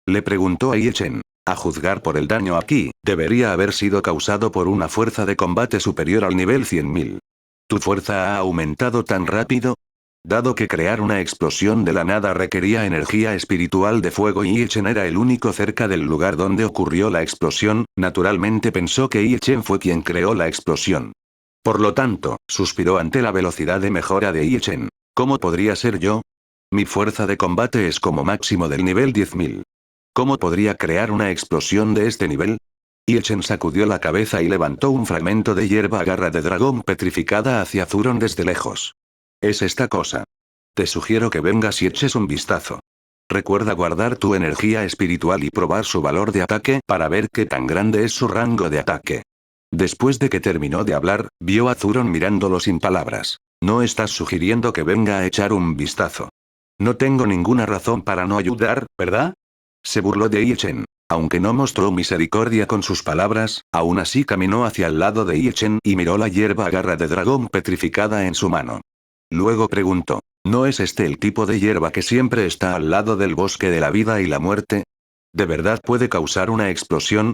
Le preguntó a Ilchen. A juzgar por el daño aquí, debería haber sido causado por una fuerza de combate superior al nivel 100.000. ¿Tu fuerza ha aumentado tan rápido? Dado que crear una explosión de la nada requería energía espiritual de fuego y Ilchen era el único cerca del lugar donde ocurrió la explosión, naturalmente pensó que Ilchen fue quien creó la explosión. Por lo tanto, suspiró ante la velocidad de mejora de Ilchen. ¿Cómo podría ser yo? Mi fuerza de combate es como máximo del nivel 10.000. ¿Cómo podría crear una explosión de este nivel? Chen sacudió la cabeza y levantó un fragmento de hierba garra de dragón petrificada hacia Zuron desde lejos. Es esta cosa. Te sugiero que vengas y eches un vistazo. Recuerda guardar tu energía espiritual y probar su valor de ataque para ver qué tan grande es su rango de ataque. Después de que terminó de hablar, vio a Zuron mirándolo sin palabras. No estás sugiriendo que venga a echar un vistazo. No tengo ninguna razón para no ayudar, ¿verdad? Se burló de Chen. Aunque no mostró misericordia con sus palabras, aún así caminó hacia el lado de Chen y miró la hierba garra de dragón petrificada en su mano. Luego preguntó, ¿no es este el tipo de hierba que siempre está al lado del bosque de la vida y la muerte? ¿De verdad puede causar una explosión?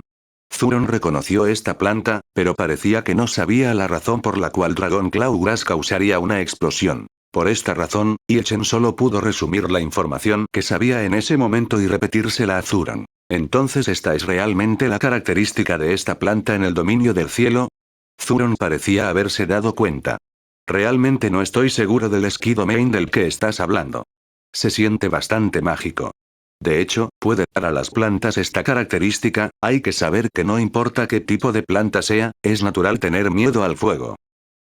Zuron reconoció esta planta, pero parecía que no sabía la razón por la cual Dragon Claw Grass causaría una explosión. Por esta razón, Chen solo pudo resumir la información que sabía en ese momento y repetírsela a Zuron. ¿Entonces esta es realmente la característica de esta planta en el dominio del cielo? Zuron parecía haberse dado cuenta. Realmente no estoy seguro del esquido main del que estás hablando. Se siente bastante mágico. De hecho, puede dar a las plantas esta característica. Hay que saber que no importa qué tipo de planta sea, es natural tener miedo al fuego.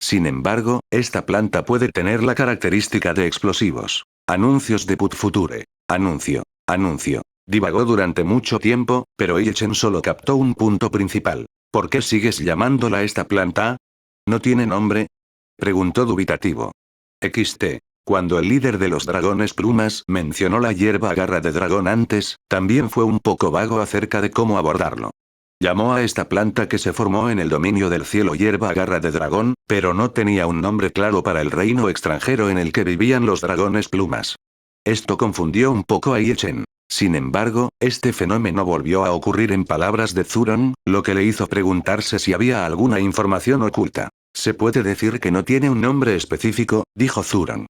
Sin embargo, esta planta puede tener la característica de explosivos. Anuncios de Put Future. Anuncio. Anuncio. Divagó durante mucho tiempo, pero Chen solo captó un punto principal. ¿Por qué sigues llamándola esta planta? ¿No tiene nombre? Preguntó dubitativo. XT. Cuando el líder de los dragones plumas mencionó la hierba garra de dragón antes, también fue un poco vago acerca de cómo abordarlo. Llamó a esta planta que se formó en el dominio del cielo hierba garra de dragón, pero no tenía un nombre claro para el reino extranjero en el que vivían los dragones plumas. Esto confundió un poco a Chen. Sin embargo, este fenómeno volvió a ocurrir en palabras de Zuron, lo que le hizo preguntarse si había alguna información oculta. Se puede decir que no tiene un nombre específico, dijo Zuron.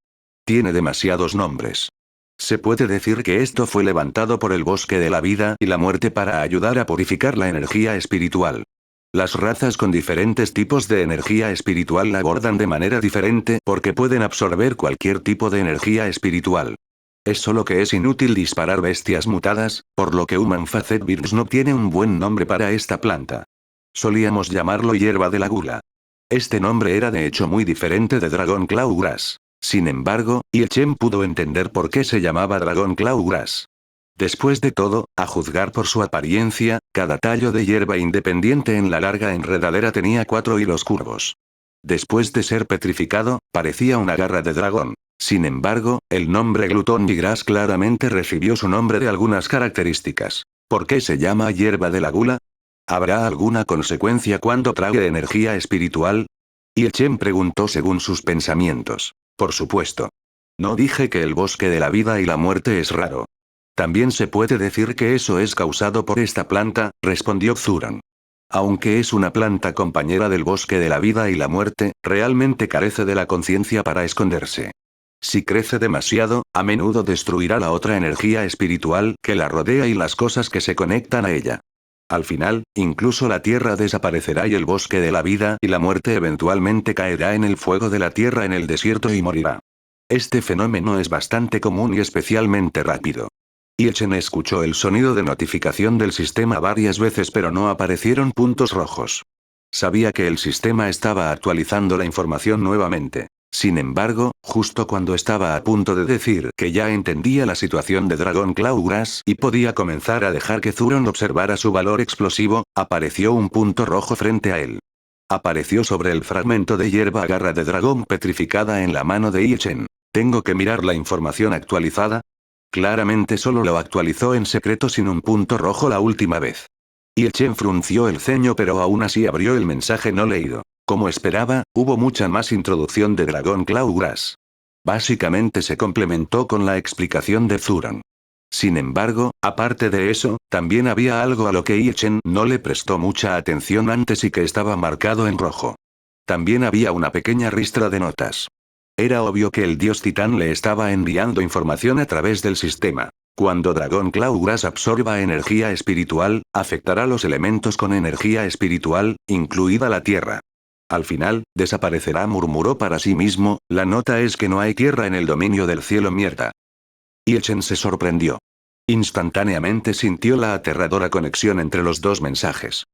Tiene demasiados nombres. Se puede decir que esto fue levantado por el bosque de la vida y la muerte para ayudar a purificar la energía espiritual. Las razas con diferentes tipos de energía espiritual la abordan de manera diferente porque pueden absorber cualquier tipo de energía espiritual. Es solo que es inútil disparar bestias mutadas, por lo que Human Facet Birds no tiene un buen nombre para esta planta. Solíamos llamarlo hierba de la gula. Este nombre era de hecho muy diferente de Dragon Claw Grass. Sin embargo, Chen pudo entender por qué se llamaba Dragon Claw Grass. Después de todo, a juzgar por su apariencia, cada tallo de hierba independiente en la larga enredadera tenía 4 hilos curvos. Después de ser petrificado, parecía una garra de dragón. Sin embargo, el nombre Gluttony Grass claramente recibió su nombre de algunas características. ¿Por qué se llama hierba de la gula? ¿Habrá alguna consecuencia cuando trague energía espiritual? Chen preguntó según sus pensamientos. Por supuesto. No dije que el bosque de la vida y la muerte es raro. También se puede decir que eso es causado por esta planta, respondió Zuron. Aunque es una planta compañera del bosque de la vida y la muerte, realmente carece de la conciencia para esconderse. Si crece demasiado, a menudo destruirá la otra energía espiritual que la rodea y las cosas que se conectan a ella. Al final, incluso la tierra desaparecerá y el bosque de la vida y la muerte eventualmente caerá en el fuego de la tierra en el desierto y morirá. Este fenómeno es bastante común y especialmente rápido. Chen escuchó el sonido de notificación del sistema varias veces pero no aparecieron puntos rojos. Sabía que el sistema estaba actualizando la información nuevamente. Sin embargo, justo cuando estaba a punto de decir que ya entendía la situación de Dragon Claw Grass y podía comenzar a dejar que Zuron observara su valor explosivo, apareció un punto rojo frente a él. Apareció sobre el fragmento de hierba garra de dragón petrificada en la mano de Chen. ¿Tengo que mirar la información actualizada? Claramente solo lo actualizó en secreto sin un punto rojo la última vez. Chen frunció el ceño pero aún así abrió el mensaje no leído. Como esperaba, hubo mucha más introducción de Dragon Claw Grass. Básicamente se complementó con la explicación de Zuron. Sin embargo, aparte de eso, también había algo a lo que Chen no le prestó mucha atención antes y que estaba marcado en rojo. También había una pequeña ristra de notas. Era obvio que el dios titán le estaba enviando información a través del sistema. Cuando Dragon Claw Grass absorba energía espiritual, afectará los elementos con energía espiritual, incluida la tierra. Al final, desaparecerá, murmuró para sí mismo, la nota es que no hay tierra en el dominio del cielo mierda. Chen se sorprendió. Instantáneamente sintió la aterradora conexión entre los dos mensajes.